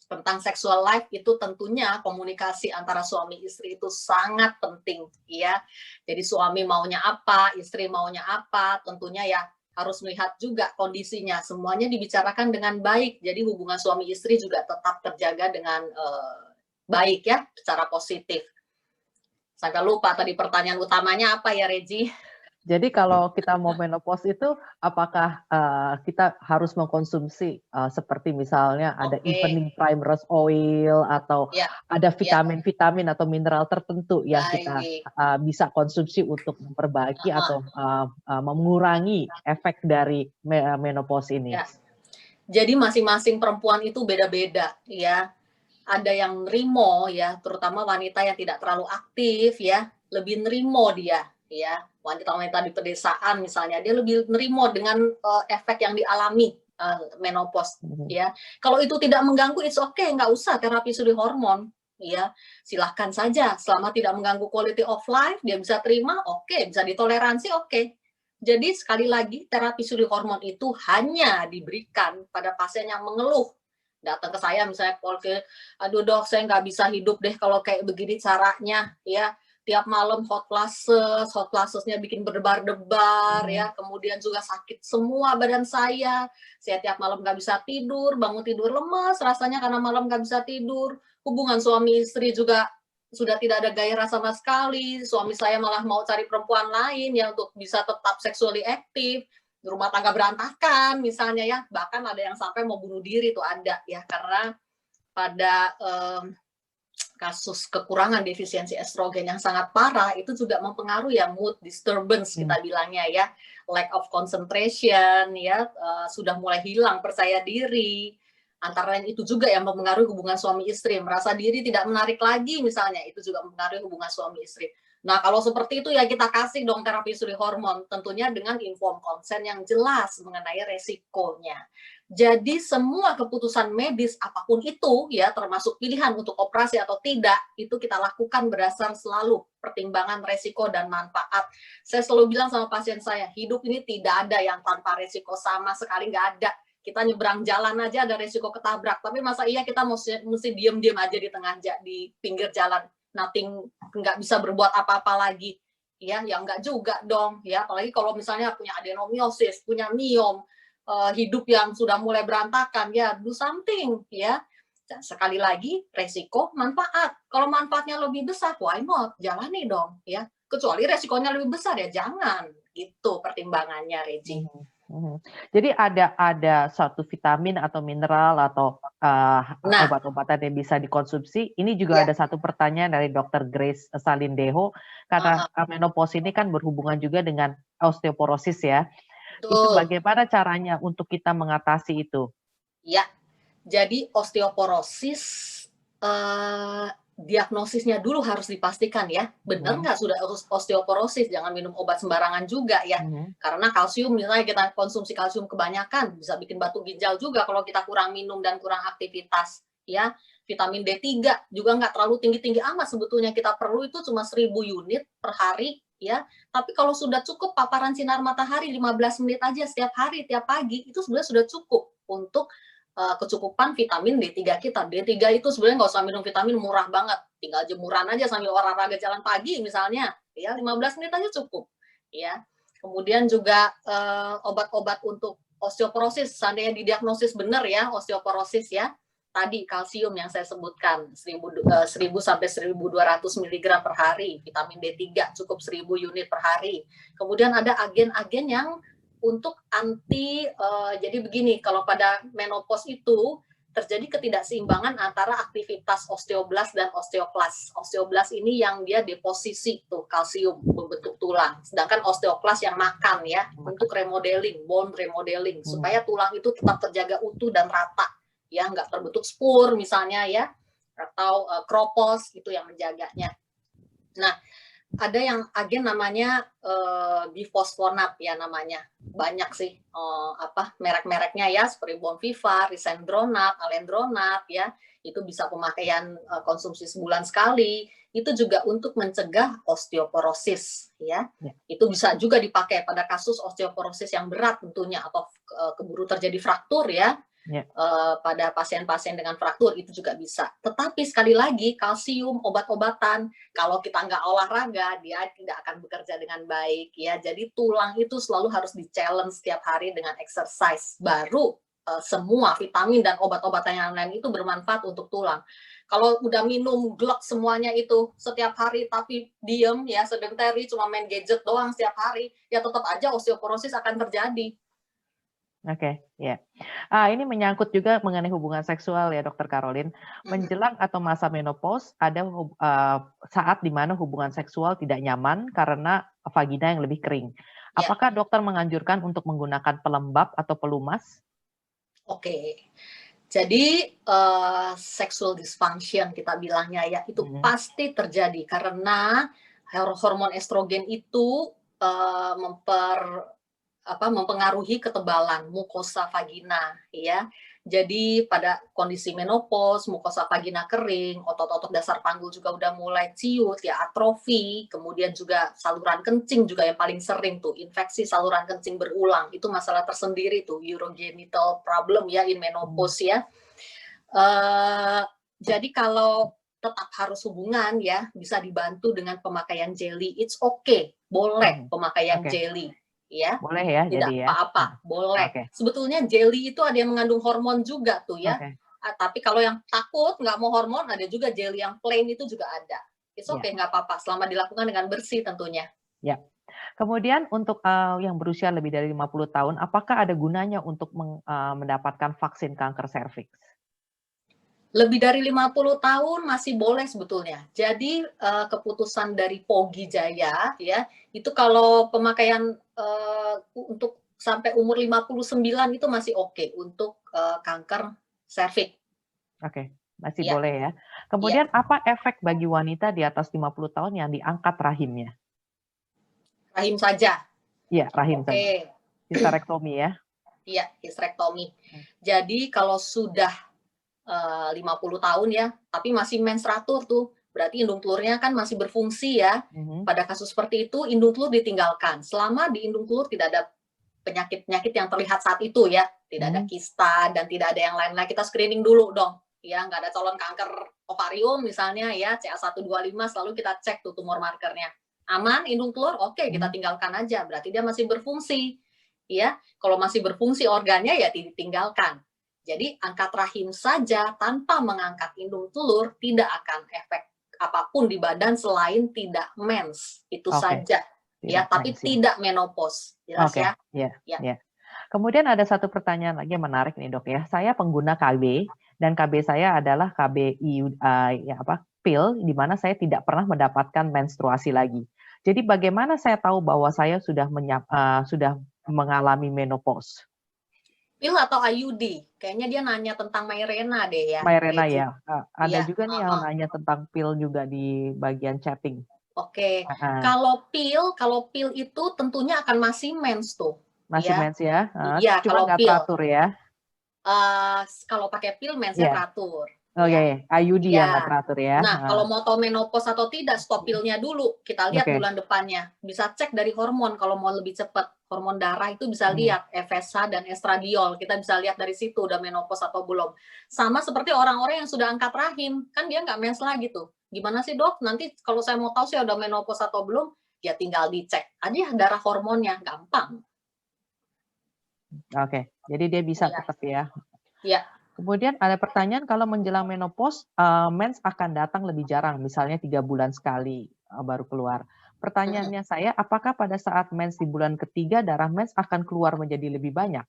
Tentang sexual life itu tentunya komunikasi antara suami istri itu sangat penting ya. Jadi suami maunya apa, istri maunya apa, tentunya ya harus melihat juga kondisinya. Semuanya dibicarakan dengan baik. Jadi hubungan suami istri juga tetap terjaga dengan baik ya, secara positif. Sampai lupa tadi pertanyaan utamanya apa ya, Regi? Jadi kalau kita mau menopause itu, apakah kita harus mengkonsumsi seperti misalnya ada evening primrose oil atau ada vitamin-vitamin atau mineral tertentu yang kita bisa konsumsi untuk memperbaiki atau mengurangi efek dari menopause ini? Ya. Jadi masing-masing perempuan itu beda-beda ya. Ada yang nerimo ya, terutama wanita yang tidak terlalu aktif ya, lebih nerimo dia ya. Wanita-wanita di pedesaan misalnya, dia lebih nerimo dengan efek yang dialami menopause ya. Kalau itu tidak mengganggu, it's okay, nggak usah terapi sulih hormon ya. Silahkan saja, selama tidak mengganggu quality of life, dia bisa terima, oke, bisa ditoleransi, oke. Jadi sekali lagi terapi sulih hormon itu hanya diberikan pada pasien yang mengeluh datang ke saya misalnya, aduh dok, saya nggak bisa hidup deh kalau kayak begini caranya, ya. Tiap malam hot flashes-nya bikin berdebar-debar, ya. Kemudian juga sakit semua badan saya tiap malam nggak bisa tidur, bangun tidur lemas rasanya karena malam nggak bisa tidur. Hubungan suami istri juga sudah tidak ada gairah sama sekali, suami saya malah mau cari perempuan lain yang untuk bisa tetap sexually aktif, rumah tangga berantakan misalnya ya, bahkan ada yang sampai mau bunuh diri tuh ada ya, karena pada kasus kekurangan defisiensi estrogen yang sangat parah itu juga mempengaruhi ya mood disturbance kita bilangnya ya, lack of concentration ya, sudah mulai hilang percaya diri. Antara lain itu juga yang mempengaruhi hubungan suami istri, merasa diri tidak menarik lagi misalnya, itu juga mempengaruhi hubungan suami istri. Nah, kalau seperti itu ya kita kasih dong terapi suri hormon, tentunya dengan informed consent yang jelas mengenai resikonya. Jadi semua keputusan medis apapun itu ya, termasuk pilihan untuk operasi atau tidak, itu kita lakukan berdasar selalu pertimbangan resiko dan manfaat. Saya selalu bilang sama pasien saya, hidup ini tidak ada yang tanpa resiko, sama sekali nggak ada. Kita nyebrang jalan aja ada resiko ketabrak, tapi masa iya kita mesti diem-diem aja di pinggir jalan, nothing, nggak bisa berbuat apa-apa lagi, ya nggak juga dong, ya apalagi kalau misalnya punya adenomiosis, punya miom, hidup yang sudah mulai berantakan, ya do something, ya. Dan sekali lagi resiko manfaat, kalau manfaatnya lebih besar, why not, jalani dong, ya. Kecuali resikonya lebih besar ya jangan, itu pertimbangannya, Regi. Jadi ada suatu vitamin atau mineral atau obat-obatan yang bisa dikonsumsi. Ini juga ada satu pertanyaan dari Dr. Grace Salindeho, karena menopause ini kan berhubungan juga dengan osteoporosis ya. Itu bagaimana caranya untuk kita mengatasi itu? Ya, jadi osteoporosis diagnosisnya dulu harus dipastikan ya, benar nggak sudah osteoporosis, jangan minum obat sembarangan juga ya, karena kalsium misalnya kita konsumsi kalsium kebanyakan bisa bikin batu ginjal juga kalau kita kurang minum dan kurang aktivitas ya. Vitamin D3 juga nggak terlalu tinggi-tinggi amat sebetulnya, kita perlu itu cuma 1000 unit per hari ya, tapi kalau sudah cukup paparan sinar matahari 15 menit aja setiap hari, tiap pagi, itu sebenarnya sudah cukup untuk kecukupan vitamin D3 kita. D3 itu sebenarnya nggak usah minum vitamin, murah banget. Tinggal jemuran aja sambil olahraga jalan pagi misalnya. Ya, 15 menit aja cukup. Ya. Kemudian juga obat-obat untuk osteoporosis, seandainya didiagnosis benar ya, osteoporosis ya. Tadi kalsium yang saya sebutkan, 1000 sampai 1200 mg per hari. Vitamin D3 cukup 1000 unit per hari. Kemudian ada agen-agen yang untuk jadi begini, kalau pada menopause itu terjadi ketidakseimbangan antara aktivitas osteoblas dan osteoklas. Osteoblas ini yang dia deposisi tuh kalsium membentuk tulang, sedangkan osteoklas yang makan ya untuk remodeling, bone remodeling, supaya tulang itu tetap terjaga utuh dan rata, ya nggak terbentuk spur misalnya ya, atau kropos itu yang menjaganya. Nah, ada yang agen namanya bifosfonat ya namanya, banyak sih merek-mereknya ya, seperti Bonviva, Risendronat, Alendronat ya, itu bisa pemakaian konsumsi sebulan sekali, itu juga untuk mencegah osteoporosis ya. Itu bisa juga dipakai pada kasus osteoporosis yang berat tentunya, atau keburu terjadi fraktur ya. Pada pasien-pasien dengan fraktur itu juga bisa. Tetapi sekali lagi kalsium, obat-obatan, kalau kita nggak olahraga dia tidak akan bekerja dengan baik ya. Jadi tulang itu selalu harus di-challenge setiap hari dengan exercise. Baru semua vitamin dan obat-obatan yang lain itu bermanfaat untuk tulang. Kalau udah minum glok semuanya itu setiap hari tapi diem ya, sedentary, cuma main gadget doang setiap hari, ya tetap aja osteoporosis akan terjadi. Oke, ya. Ini menyangkut juga mengenai hubungan seksual ya, Dokter Caroline. Menjelang atau masa menopause ada saat di mana hubungan seksual tidak nyaman karena vagina yang lebih kering. Apakah dokter menganjurkan untuk menggunakan pelembab atau pelumas? Oke. Jadi sexual dysfunction kita bilangnya ya, itu pasti terjadi karena hormon estrogen itu mempengaruhi ketebalan mukosa vagina ya. Jadi pada kondisi menopause, mukosa vagina kering, otot-otot dasar panggul juga udah mulai ciut ya, atrofi, kemudian juga saluran kencing juga yang paling sering tuh, infeksi saluran kencing berulang. Itu masalah tersendiri tuh, urogenital problem ya in menopause ya. Jadi kalau tetap harus hubungan ya, bisa dibantu dengan pemakaian jelly. It's okay, boleh pemakaian Oke. jelly, ya. Boleh ya, jadi Tidak ya. apa-apa, boleh. Oke. Sebetulnya jelly itu ada yang mengandung hormon juga tuh ya. Oke. Tapi kalau yang takut nggak mau hormon, ada juga jelly yang plain itu juga ada. It's Ya. okay, nggak apa-apa, selama dilakukan dengan bersih tentunya. Ya. Kemudian untuk yang berusia lebih dari 50 tahun, apakah ada gunanya untuk mendapatkan vaksin kanker serviks? Lebih dari 50 tahun masih boleh sebetulnya. Jadi keputusan dari POGI Jaya ya, itu kalau pemakaian untuk sampai umur 59 itu masih oke untuk kanker serviks. Oke, masih Ya. boleh ya. Kemudian apa efek bagi wanita di atas 50 tahun yang diangkat rahimnya? Rahim saja. Iya, rahim saja. Histerektomi ya. Iya, histerektomi. Jadi kalau sudah 50 tahun ya, tapi masih menstruatur tuh, berarti indung telurnya kan masih berfungsi ya. Pada kasus seperti itu, indung telur ditinggalkan. Selama di indung telur tidak ada penyakit-penyakit yang terlihat saat itu ya, tidak ada kista dan tidak ada yang lain-lain, kita screening dulu dong. Ya, nggak ada calon kanker ovarium misalnya ya, CA125 selalu kita cek tuh tumor markernya. Aman, indung telur, oke, kita tinggalkan aja, berarti dia masih berfungsi. Ya, kalau masih berfungsi organnya ya ditinggalkan. Jadi angkat rahim saja tanpa mengangkat indung telur tidak akan efek apapun di badan selain tidak mens. Itu saja. Ya, tapi tidak menopause. Jelas ya? Ya. Kemudian ada satu pertanyaan lagi yang menarik nih dok ya. Saya pengguna KB dan KB saya adalah KB pil, di mana saya tidak pernah mendapatkan menstruasi lagi. Jadi bagaimana saya tahu bahwa saya sudah mengalami menopause? Pil atau IUD? Kayaknya dia nanya tentang Mirena deh ya. Mirena ya. Ada juga nih yang nanya tentang pil juga di bagian chatting. Oke. Kalau pil itu tentunya akan masih mens tuh. Masih mens ya? Iya, cuma nggak teratur ya? Kalau pakai pil mensnya teratur. Oke, IUD yang nggak teratur ya. Nah, kalau mau tahu menopause atau tidak, stop pilnya dulu. Kita lihat bulan depannya. Bisa cek dari hormon kalau mau lebih cepat. Hormon darah itu bisa lihat FSH dan estradiol. Kita bisa lihat dari situ udah menopause atau belum. Sama seperti orang-orang yang sudah angkat rahim. Kan dia nggak mens lagi tuh. Gimana sih dok? Nanti kalau saya mau tahu saya udah menopause atau belum, ya tinggal dicek aja darah hormonnya. Gampang. Oke, jadi dia bisa tetap ya. Iya. Kemudian ada pertanyaan, kalau menjelang menopause, mens akan datang lebih jarang, misalnya 3 bulan sekali baru keluar. Pertanyaannya saya, apakah pada saat mens di bulan ketiga, darah mens akan keluar menjadi lebih banyak?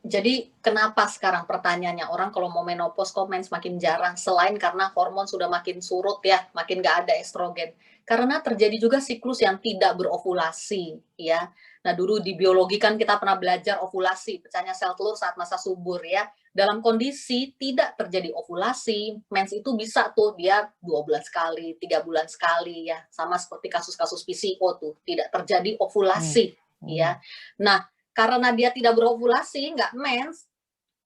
Jadi kenapa sekarang pertanyaannya orang kalau mau menopause kok mens makin jarang, selain karena hormon sudah makin surut ya, makin nggak ada estrogen. Karena terjadi juga siklus yang tidak berovulasi ya. Nah dulu di biologi kan kita pernah belajar ovulasi, pecahnya sel telur saat masa subur ya. Dalam kondisi tidak terjadi ovulasi, mens itu bisa tuh dia 2 bulan sekali, 3 bulan sekali ya. Sama seperti kasus-kasus PCO tuh, tidak terjadi ovulasi ya. Nah, karena dia tidak berovulasi, nggak mens,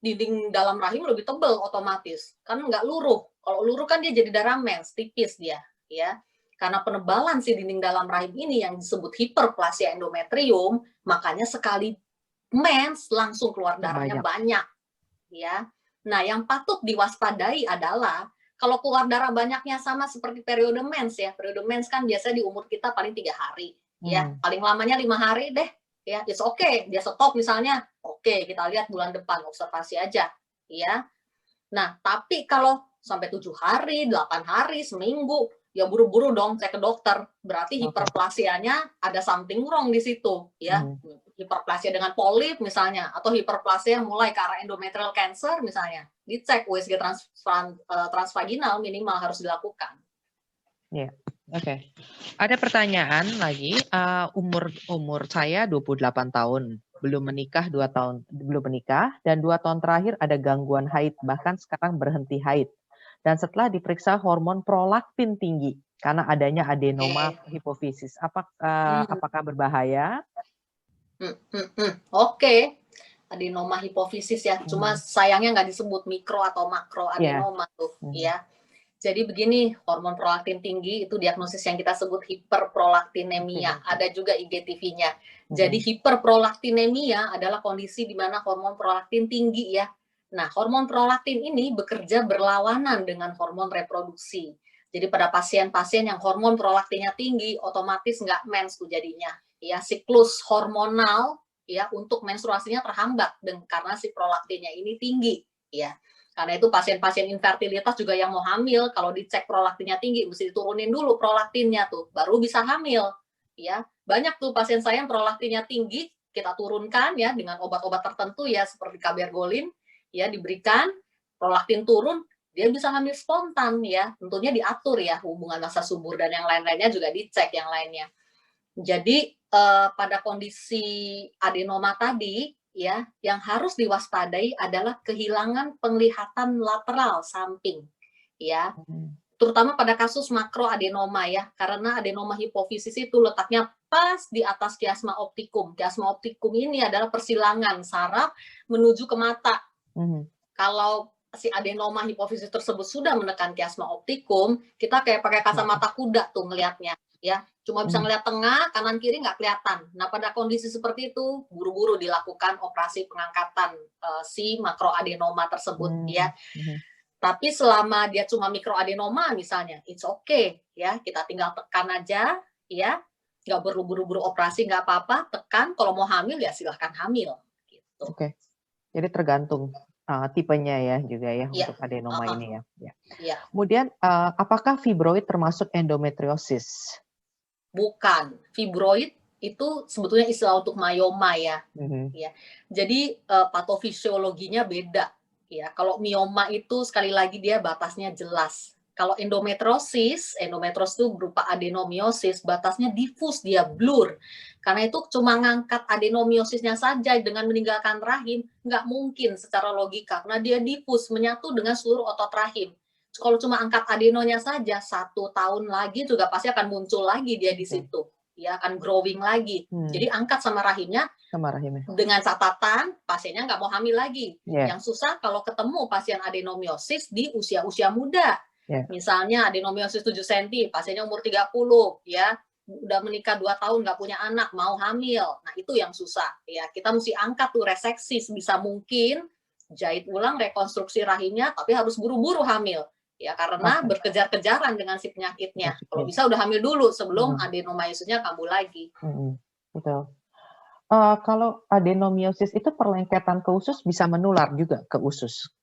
dinding dalam rahim lebih tebal otomatis. Kan nggak luruh. Kalau luruh kan dia jadi darah mens, tipis dia. Ya. Karena penebalan si dinding dalam rahim ini yang disebut hiperplasia endometrium, makanya sekali mens langsung keluar darahnya banyak. Ya. Nah, yang patut diwaspadai adalah kalau keluar darah banyaknya sama seperti periode mens ya. Periode mens kan biasanya di umur kita paling 3 hari. Ya, paling lamanya 5 hari deh. Ya, it's okay, dia stop misalnya, oke, kita lihat bulan depan, observasi aja, ya. Nah, tapi kalau sampai 7 hari, 8 hari, seminggu, ya buru-buru dong cek ke dokter, berarti hiperplasianya ada something wrong di situ, ya. Hiperplasia dengan polip misalnya, atau hiperplasia mulai ke arah endometrial cancer misalnya, dicek USG transvaginal minimal harus dilakukan. Iya. Oke. Ada pertanyaan lagi, umur saya 28 tahun, belum menikah 2 tahun, dan 2 tahun terakhir ada gangguan haid, bahkan sekarang berhenti haid. Dan setelah diperiksa hormon prolaktin tinggi karena adanya adenoma hipofisis. Apakah berbahaya? Oke. Adenoma hipofisis ya, cuma sayangnya nggak disebut mikro atau makro adenoma tuh, ya. Jadi begini, hormon prolaktin tinggi itu diagnosis yang kita sebut hiperprolaktinemia. Ada juga IGTV-nya. Jadi hiperprolaktinemia adalah kondisi di mana hormon prolaktin tinggi ya. Nah, hormon prolaktin ini bekerja berlawanan dengan hormon reproduksi. Jadi pada pasien-pasien yang hormon prolaktinnya tinggi, otomatis nggak mens tuh jadinya. Ya, siklus hormonal ya untuk menstruasinya terhambat karena si prolaktinnya ini tinggi ya. Karena itu pasien-pasien infertilitas juga yang mau hamil, kalau dicek prolaktinnya tinggi, mesti diturunin dulu prolaktinnya tuh, baru bisa hamil. Ya, banyak tuh pasien saya yang prolaktinnya tinggi, kita turunkan ya dengan obat-obat tertentu ya seperti kabergolin, ya diberikan, prolaktin turun, dia bisa hamil spontan ya. Tentunya diatur ya hubungan massa subur dan yang lain-lainnya juga dicek yang lainnya. Jadi pada kondisi adenoma tadi ya, yang harus diwaspadai adalah kehilangan penglihatan lateral samping ya. Terutama pada kasus makroadenoma ya, karena adenoma hipofisis itu letaknya pas di atas kiasma optikum. Kiasma optikum ini adalah persilangan saraf menuju ke mata. Kalau si adenoma hipofisis tersebut sudah menekan kiasma optikum, kita kayak pakai kacamata kuda tuh ngelihatnya ya, cuma bisa ngelihat tengah, kanan kiri nggak kelihatan. Nah pada kondisi seperti itu buru-buru dilakukan operasi pengangkatan si makroadenoma tersebut ya. Tapi selama dia cuma mikroadenoma misalnya, it's okay ya, kita tinggal tekan aja ya, nggak perlu buru-buru operasi, nggak apa-apa, tekan, kalau mau hamil ya silahkan hamil. Gitu. Oke, jadi tergantung tipenya ya juga ya untuk adenoma ini ya. Ya. Kemudian apakah fibroid termasuk endometriosis? Bukan, fibroid itu sebetulnya istilah untuk myoma ya. Ya. Jadi patofisiologinya beda. Ya, kalau mioma itu sekali lagi dia batasnya jelas. Kalau endometriosis itu berupa adenomiosis, batasnya difus, dia blur. Karena itu cuma ngangkat adenomiosisnya saja dengan meninggalkan rahim, nggak mungkin secara logika, karena dia difus, menyatu dengan seluruh otot rahim. Kalau cuma angkat adenonya saja, 1 tahun lagi juga pasti akan muncul lagi dia di situ. Ya, akan growing lagi. Jadi angkat sama rahimnya, dengan catatan pasiennya nggak mau hamil lagi. Yang susah kalau ketemu pasien adenomiosis di usia-usia muda. Misalnya adenomiosis 7 cm, pasiennya umur 30, ya, udah menikah 2 tahun nggak punya anak, mau hamil. Nah itu yang susah. Ya, kita mesti angkat tuh reseksi sebisa mungkin, jahit ulang rekonstruksi rahimnya, tapi harus buru-buru hamil. Ya, karena berkejar-kejaran dengan si penyakitnya. Kalau bisa udah hamil dulu sebelum adenomiosisnya kambuh lagi. Betul. Kalau adenomiosis itu perlengketan ke usus bisa menular juga ke usus.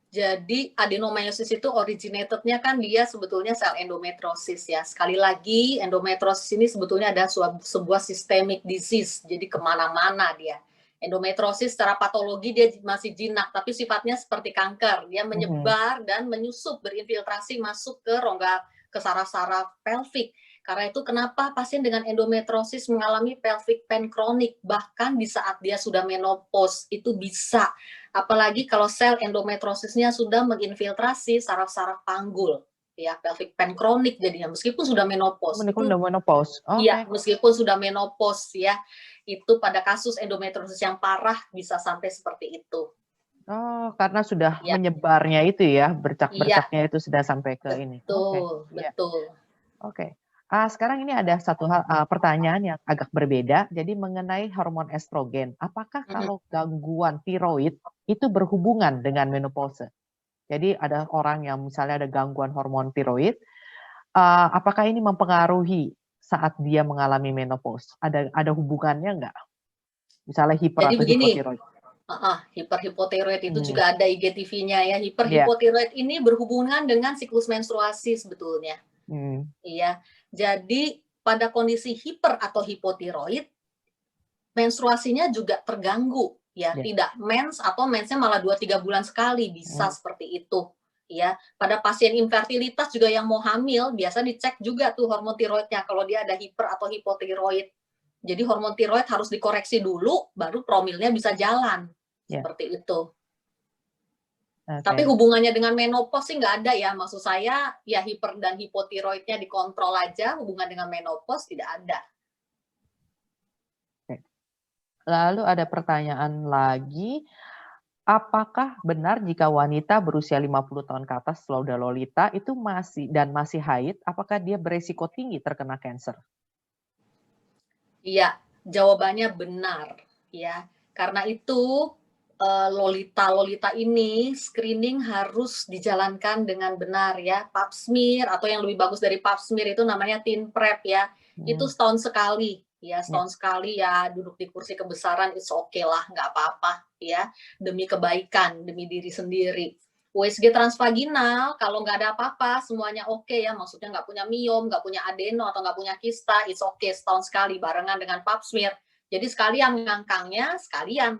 Jadi adenomyosis itu originated-nya kan dia sebetulnya sel endometriosis ya. Sekali lagi endometriosis ini sebetulnya ada sebuah systemic disease, jadi kemana-mana dia. Endometriosis secara patologi dia masih jinak, tapi sifatnya seperti kanker. Dia menyebar dan menyusup, berinfiltrasi masuk ke rongga, ke saraf-saraf pelvik. Karena itu kenapa pasien dengan endometriosis mengalami pelvic pain kronik, bahkan di saat dia sudah menopause itu bisa. Apalagi kalau sel endometriosisnya sudah menginfiltrasi saraf-saraf panggul. Ya, pelvic pain kronik jadinya meskipun sudah menopause. Iya, meskipun sudah menopause ya. Itu pada kasus endometriosis yang parah bisa sampai seperti itu. Oh, karena sudah menyebarnya itu ya, bercak-bercaknya itu sudah sampai ke ini. Betul. Oke. Sekarang ini ada satu hal pertanyaan yang agak berbeda. Jadi mengenai hormon estrogen, apakah kalau gangguan tiroid itu berhubungan dengan menopause? Jadi ada orang yang misalnya ada gangguan hormon tiroid, apakah ini mempengaruhi saat dia mengalami menopause? Ada hubungannya nggak? Misalnya hiper atau hipotiroid? Hiperhipotiroid itu juga ada IGTV-nya ya. Hiperhipotiroid ini berhubungan dengan siklus menstruasi sebetulnya. Iya. Jadi pada kondisi hiper atau hipotiroid, menstruasinya juga terganggu ya, tidak mens atau mensnya malah 2-3 bulan sekali, bisa seperti itu. Ya, pada pasien infertilitas juga yang mau hamil biasa dicek juga tuh hormon tiroidnya kalau dia ada hiper atau hipotiroid. Jadi hormon tiroid harus dikoreksi dulu baru promilnya bisa jalan. Seperti itu. Tapi hubungannya dengan menopause sih nggak ada ya. Maksud saya ya hiper dan hipotiroidnya dikontrol aja, hubungan dengan menopause tidak ada. Lalu ada pertanyaan lagi, apakah benar jika wanita berusia 50 tahun ke atas lauda lolita itu masih haid, apakah dia beresiko tinggi terkena kanker? Iya, jawabannya benar, ya. Karena itu lolita ini screening harus dijalankan dengan benar ya. Pap smear atau yang lebih bagus dari pap smear itu namanya teen prep ya. Itu setahun sekali ya, setahun sekali ya, duduk di kursi kebesaran it's okay lah, nggak apa-apa ya, demi kebaikan, demi diri sendiri. USG transvaginal kalau nggak ada apa-apa semuanya oke ya, maksudnya nggak punya miom, nggak punya adeno atau nggak punya kista, it's okay setahun sekali barengan dengan pap smear. Jadi sekalian ngangkangnya, sekalian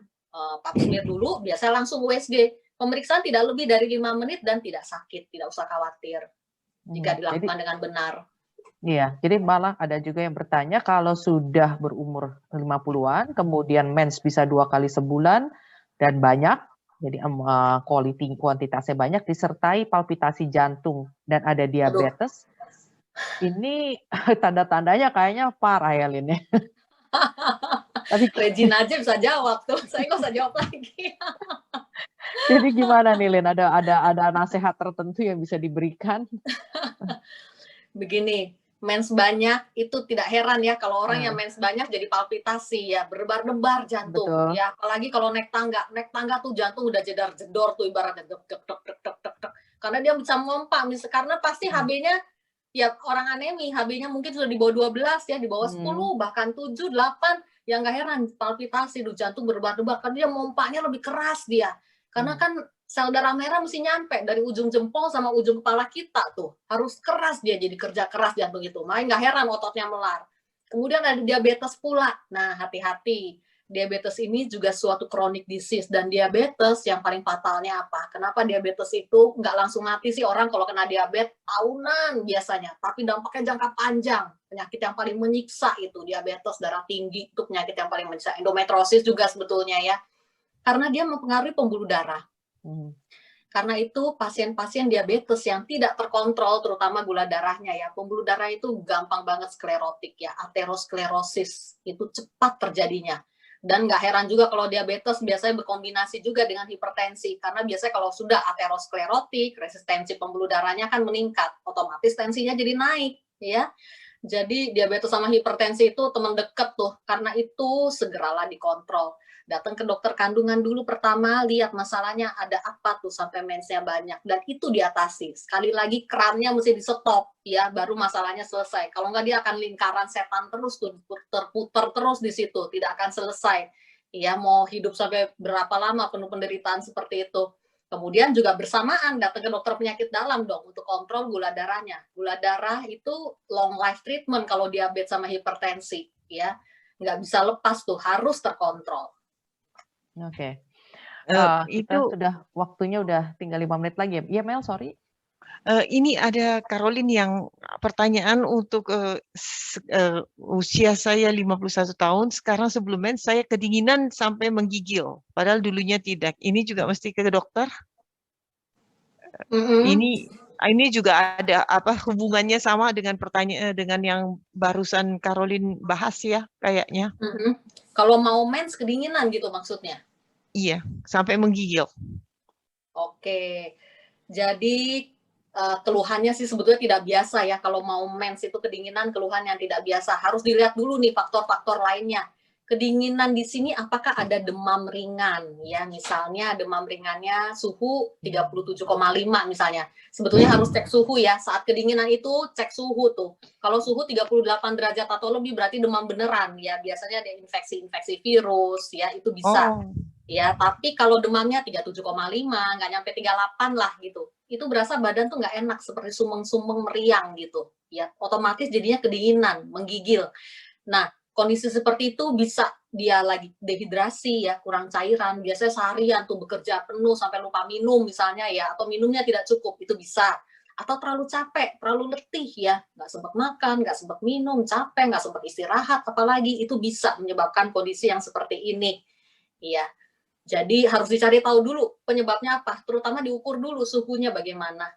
pap smear dulu, biasa langsung USG. Pemeriksaan tidak lebih dari 5 menit dan tidak sakit, tidak usah khawatir jika dilakukan dengan benar. Iya, jadi malah ada juga yang bertanya kalau sudah berumur 50-an, kemudian mens bisa 2 kali sebulan dan banyak, jadi kuantitasnya banyak, disertai palpitasi jantung dan ada diabetes. Ini tanda-tandanya kayaknya parah ya, Lin ya. Tapi Regina aja bisa jawab tuh, saya nggak usah jawab lagi. Jadi gimana nih, Lin? Ada nasihat tertentu yang bisa diberikan? Begini, mens banyak itu tidak heran ya kalau orang yang mens banyak jadi palpitasi ya, berdebar-debar jantung. Betul. Ya, apalagi kalau naik tangga tuh jantung udah jedar-jedor tuh ibaratnya dek dek dek dek dek dek dek. Karena dia bisa memompa, karena pasti HB-nya ya orang anemi, HB-nya mungkin sudah di bawah 12 ya, di bawah 10 bahkan 7 8, ya nggak heran palpitasi tuh jantung berdebar-debar karena dia mompanya lebih keras dia. Karena kan sel darah merah mesti nyampe dari ujung jempol sama ujung kepala kita tuh. Harus keras dia, jadi kerja keras jantung itu. Makanya nggak heran ototnya melar. Kemudian ada diabetes pula. Nah, hati-hati. Diabetes ini juga suatu chronic disease. Dan diabetes yang paling fatalnya apa? Kenapa diabetes itu nggak langsung mati sih orang kalau kena diabetes? Tahunan biasanya. Tapi dampaknya jangka panjang. Penyakit yang paling menyiksa itu diabetes, darah tinggi, itu penyakit yang paling menyiksa. Endometriosis juga sebetulnya ya. Karena dia mempengaruhi pembuluh darah. Karena itu pasien-pasien diabetes yang tidak terkontrol, terutama gula darahnya ya, pembuluh darah itu gampang banget sklerotik ya, aterosklerosis, itu cepat terjadinya. Dan nggak heran juga kalau diabetes biasanya berkombinasi juga dengan hipertensi, karena biasanya kalau sudah aterosklerotik, resistensi pembuluh darahnya kan meningkat, otomatis tensinya jadi naik ya. Jadi diabetes sama hipertensi itu teman dekat tuh, karena itu segeralah dikontrol. Datang ke dokter kandungan dulu pertama, lihat masalahnya ada apa tuh sampai mensnya banyak, dan itu diatasi. Sekali lagi kerannya mesti di stop ya, baru masalahnya selesai. Kalau nggak dia akan lingkaran setan terus tuh, terputar terus di situ, tidak akan selesai. Ya mau hidup sampai berapa lama penuh penderitaan seperti itu. Kemudian juga bersamaan datang ke dokter penyakit dalam dong untuk kontrol gula darahnya. Gula darah itu long life treatment kalau diabetes sama hipertensi ya, nggak bisa lepas tuh, harus terkontrol. Oke. Itu Kita waktunya udah tinggal 5 menit lagi ya. Iya Mel, sorry. Ini ada Caroline yang pertanyaan untuk usia saya 51 tahun, sekarang sebelum mens saya kedinginan sampai menggigil, padahal dulunya tidak. Ini juga mesti ke dokter? Ini juga ada apa hubungannya sama dengan pertanyaan dengan yang barusan Caroline bahas ya kayaknya. Kalau mau mens kedinginan gitu maksudnya? Iya, sampai menggigil. Oke, jadi keluhannya sih sebetulnya tidak biasa ya, kalau mau mens itu kedinginan, keluhan yang tidak biasa. Harus dilihat dulu nih faktor-faktor lainnya. Kedinginan di sini apakah ada demam ringan ya, misalnya demam ringannya suhu 37,5 misalnya. Sebetulnya harus cek suhu ya, saat kedinginan itu cek suhu tuh. Kalau suhu 38 derajat atau lebih berarti demam beneran ya, biasanya ada infeksi virus ya, itu bisa. Ya, tapi kalau demamnya 37,5, nggak nyampe 38 lah gitu. Itu berasa badan tuh nggak enak, seperti sumeng-sumeng meriang gitu. Ya, otomatis jadinya kedinginan, menggigil. Nah, kondisi seperti itu bisa dia lagi dehidrasi ya, kurang cairan. Biasanya seharian tuh bekerja penuh sampai lupa minum misalnya ya, atau minumnya tidak cukup, itu bisa. Atau terlalu capek, terlalu letih ya, nggak sempat makan, nggak sempat minum, capek, nggak sempat istirahat, apalagi itu bisa menyebabkan kondisi yang seperti ini. Iya. Jadi harus dicari tahu dulu penyebabnya apa, terutama diukur dulu suhunya bagaimana.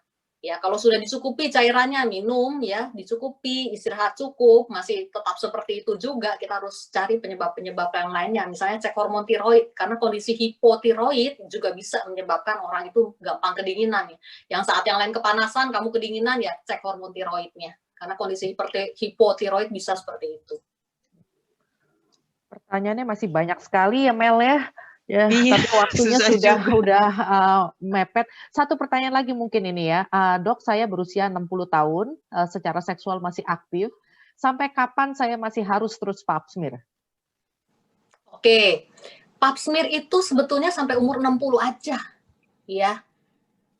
Ya, kalau sudah dicukupi cairannya, minum ya, dicukupi, istirahat cukup, masih tetap seperti itu juga, kita harus cari penyebab-penyebab yang lainnya. Misalnya cek hormon tiroid, karena kondisi hipotiroid juga bisa menyebabkan orang itu gampang kedinginan. Yang saat yang lain kepanasan, kamu kedinginan, ya cek hormon tiroidnya. Karena kondisi hipotiroid bisa seperti itu. Pertanyaannya masih banyak sekali ya Mel ya. Ya, Iya, tapi waktunya susah sudah juga. mepet. Satu pertanyaan lagi mungkin ini ya. Dok, saya berusia 60 tahun, secara seksual masih aktif. Sampai kapan saya masih harus terus pap smear? Oke, pap smear itu sebetulnya sampai umur 60 aja. Ya,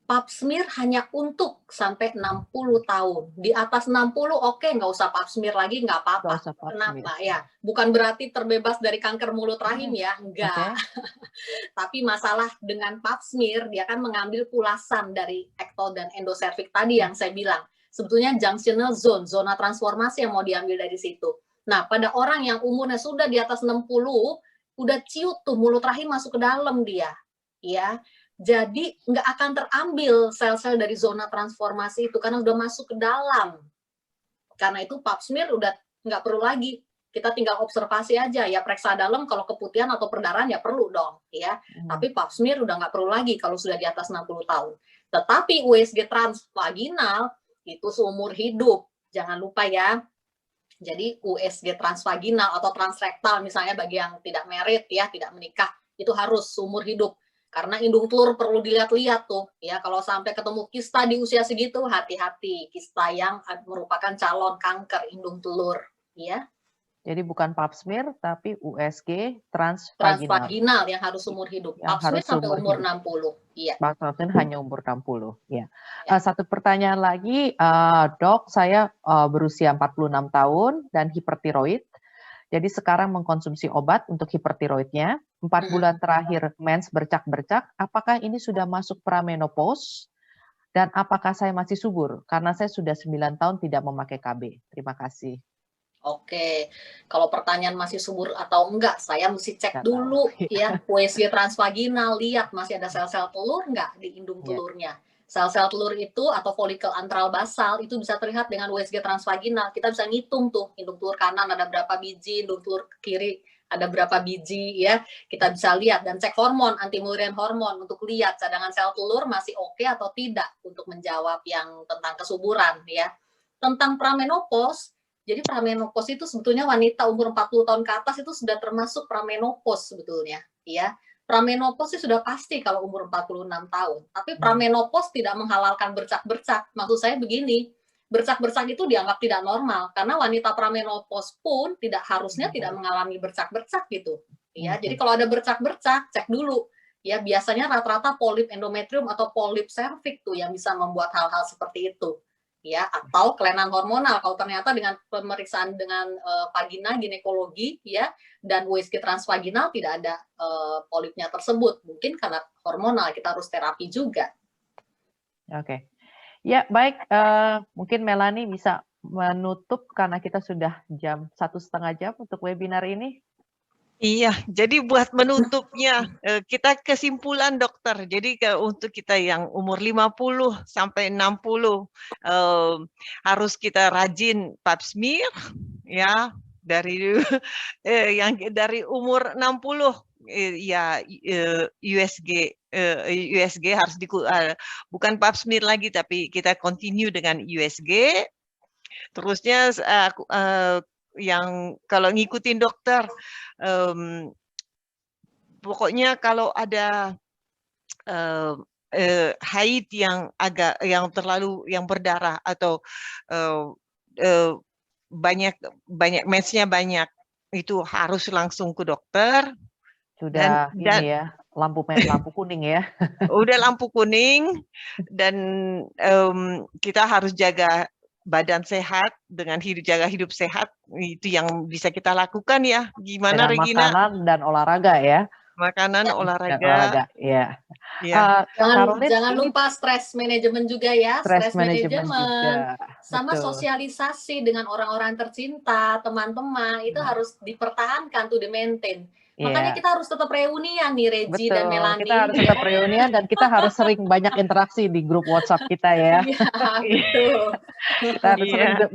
pap smear hanya untuk sampai 60 tahun. Di atas 60, oke, nggak usah pap smear lagi, nggak Nggak apa-apa. usah pap smear. Kenapa? Ya, bukan berarti terbebas dari kanker mulut rahim ya, Oke. enggak. Tapi masalah dengan pap smear, dia kan mengambil pulasan dari ektol dan endoservix tadi yang saya bilang. Sebetulnya junctional zone, zona transformasi yang mau diambil dari situ. Nah, pada orang yang umurnya sudah di atas 60, udah ciut tuh mulut rahim masuk ke dalam dia. Ya, jadi nggak akan terambil sel-sel dari zona transformasi itu karena udah masuk ke dalam. Karena itu pap smear udah nggak perlu lagi. Kita tinggal observasi aja ya, periksa dalam kalau keputihan atau perdarahan ya perlu dong ya. Tapi pap smear udah nggak perlu lagi kalau sudah di atas 60 tahun. Tetapi USG transvaginal itu seumur hidup. Jangan lupa ya. Jadi USG transvaginal atau transrektal misalnya bagi yang tidak married ya, tidak menikah, itu harus seumur hidup. Karena indung telur perlu dilihat-lihat tuh ya, kalau sampai ketemu kista di usia segitu, hati-hati, kista yang merupakan calon kanker indung telur ya. Jadi bukan pap smear tapi USG transvaginal Transvaginal yang harus seumur hidup. yang Pap smear harus sampai seumur umur hidup. 60. Iya. Pap smear hanya umur 60 ya. Ya. Satu pertanyaan lagi, Dok, saya berusia 46 tahun dan hipertiroid. Jadi sekarang mengkonsumsi obat untuk hipertiroidnya. 4 bulan terakhir mens bercak-bercak. Apakah ini sudah masuk pramenopause? Dan apakah saya masih subur? Karena saya sudah 9 tahun tidak memakai KB. Terima kasih. Oke, kalau pertanyaan masih subur atau enggak, saya mesti cek Nggak tahu. dulu ya, USG transvaginal, lihat masih ada sel-sel telur enggak di indung Ya. telurnya. Sel-sel telur itu atau folikel antral basal itu bisa terlihat dengan USG transvaginal. Kita bisa ngitung tuh, indung telur kanan ada berapa biji, indung telur kiri ada berapa biji ya. Kita bisa lihat dan cek hormon, anti Mullerian hormon untuk lihat cadangan sel telur masih oke atau tidak untuk menjawab yang tentang kesuburan ya. Tentang pramenopause, jadi pramenopause itu sebetulnya wanita umur 40 tahun ke atas itu sudah termasuk pramenopause sebetulnya, ya. Pramenopause sudah pasti kalau umur 46 tahun. Tapi pramenopause tidak menghalalkan bercak-bercak. Maksud saya begini, bercak-bercak itu dianggap tidak normal karena wanita pramenopause pun tidak harusnya tidak mengalami bercak-bercak gitu. Ya, jadi kalau ada bercak-bercak, cek dulu. Ya, biasanya rata-rata polip endometrium atau polip serviks tuh yang bisa membuat hal-hal seperti itu. Ya, atau kelainan hormonal kalau ternyata dengan pemeriksaan dengan vagina ginekologi ya dan USG transvaginal tidak ada polipnya tersebut, mungkin karena hormonal, kita harus terapi juga. Oke. Ya, baik, mungkin Melanie bisa menutup karena kita sudah jam 1,5 jam untuk webinar ini. Iya, jadi buat menutupnya, kita kesimpulan dokter, jadi untuk kita yang umur 50 sampai 60, harus kita rajin pap smear, ya, dari yang dari umur 60, ya USG harus bukan pap smear lagi, tapi kita continue dengan USG, terusnya yang kalau ngikutin dokter, pokoknya kalau ada haid yang yang berdarah atau banyak mensnya banyak, itu harus langsung ke dokter. Sudah Dan ini ya, lampu kuning ya. udah lampu kuning dan kita harus jaga badan sehat dengan jaga hidup sehat, itu yang bisa kita lakukan ya. Gimana Dengan Regina? makanan dan olahraga ya. Makanan, Dan olahraga. olahraga, ya. Ya. Jangan lupa stress management juga ya, stress management juga. sama Betul. sosialisasi dengan orang-orang tercinta, teman-teman itu harus dipertahankan tuh, di maintain. Makanya Iya. kita harus tetap reunian nih, Regi dan Betul, Melanie, kita harus ya. tetap reunian dan kita harus sering banyak interaksi di grup WhatsApp kita ya. Iya, betul.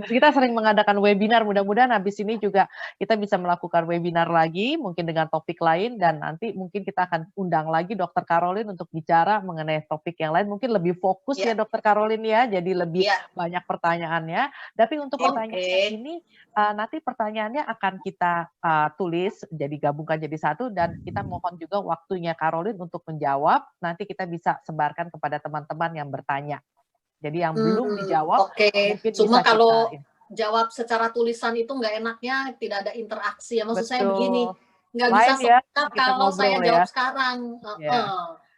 Kita sering mengadakan webinar, mudah-mudahan habis ini juga kita bisa melakukan webinar lagi, mungkin dengan topik lain, dan nanti mungkin kita akan undang lagi Dokter Caroline untuk bicara mengenai topik yang lain, mungkin lebih fokus ya Ya, Dokter Caroline ya, jadi lebih ya. banyak pertanyaannya. Tapi untuk pertanyaan yang Oke. ini, nanti pertanyaannya akan kita tulis, jadi gabungkan jadi satu, dan kita mohon juga waktunya Caroline untuk menjawab, nanti kita bisa sebarkan kepada teman-teman yang bertanya. Jadi yang belum dijawab, Oke. mungkin Cuma bisa kalau kita jawab secara tulisan itu nggak enaknya tidak ada interaksi ya. Maksud saya begini, betul. nggak bisa Lain ya, singkat kita kalau saya ngobrol jawab ya. sekarang. Ya.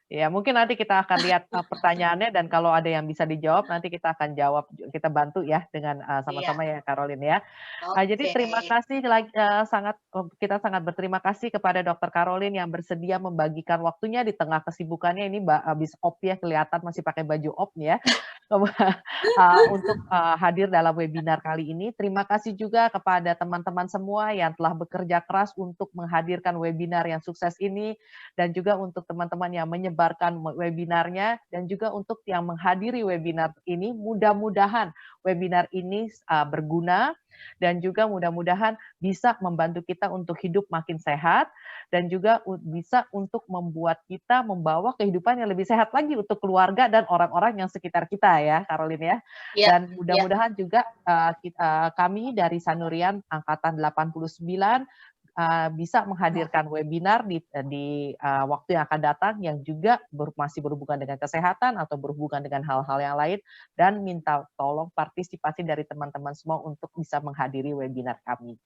Ya, mungkin nanti kita akan lihat pertanyaannya, dan kalau ada yang bisa dijawab nanti kita akan jawab, kita bantu ya dengan sama-sama ya Caroline ya. Jadi terima Oke. kasih kita sangat berterima kasih kepada Dokter Caroline yang bersedia membagikan waktunya di tengah kesibukannya ini, habis op ya, kelihatan masih pakai baju op nih ya. Untuk hadir dalam webinar kali ini. Terima kasih juga kepada teman-teman semua yang telah bekerja keras untuk menghadirkan webinar yang sukses ini, dan juga untuk teman-teman yang menyebarkan webinarnya, dan juga untuk yang menghadiri webinar ini. Mudah-mudahan webinar ini berguna, dan juga mudah-mudahan bisa membantu kita untuk hidup makin sehat, dan juga bisa untuk membuat kita membawa kehidupan yang lebih sehat lagi untuk keluarga dan orang-orang yang sekitar kita ya, Caroline ya. Ya, Dan mudah-mudahan juga kami dari Sanurian Angkatan 89 bisa menghadirkan webinar di waktu yang akan datang yang juga masih berhubungan dengan kesehatan atau berhubungan dengan hal-hal yang lain, dan minta tolong partisipasi dari teman-teman semua untuk bisa menghadiri webinar kami.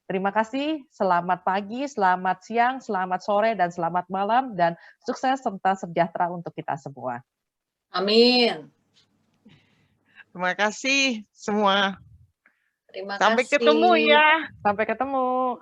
Terima kasih, selamat pagi, selamat siang, selamat sore, dan selamat malam, dan sukses serta sejahtera untuk kita semua. amin. Terima kasih semua. Terima Sampai kasih. ketemu ya. Sampai ketemu.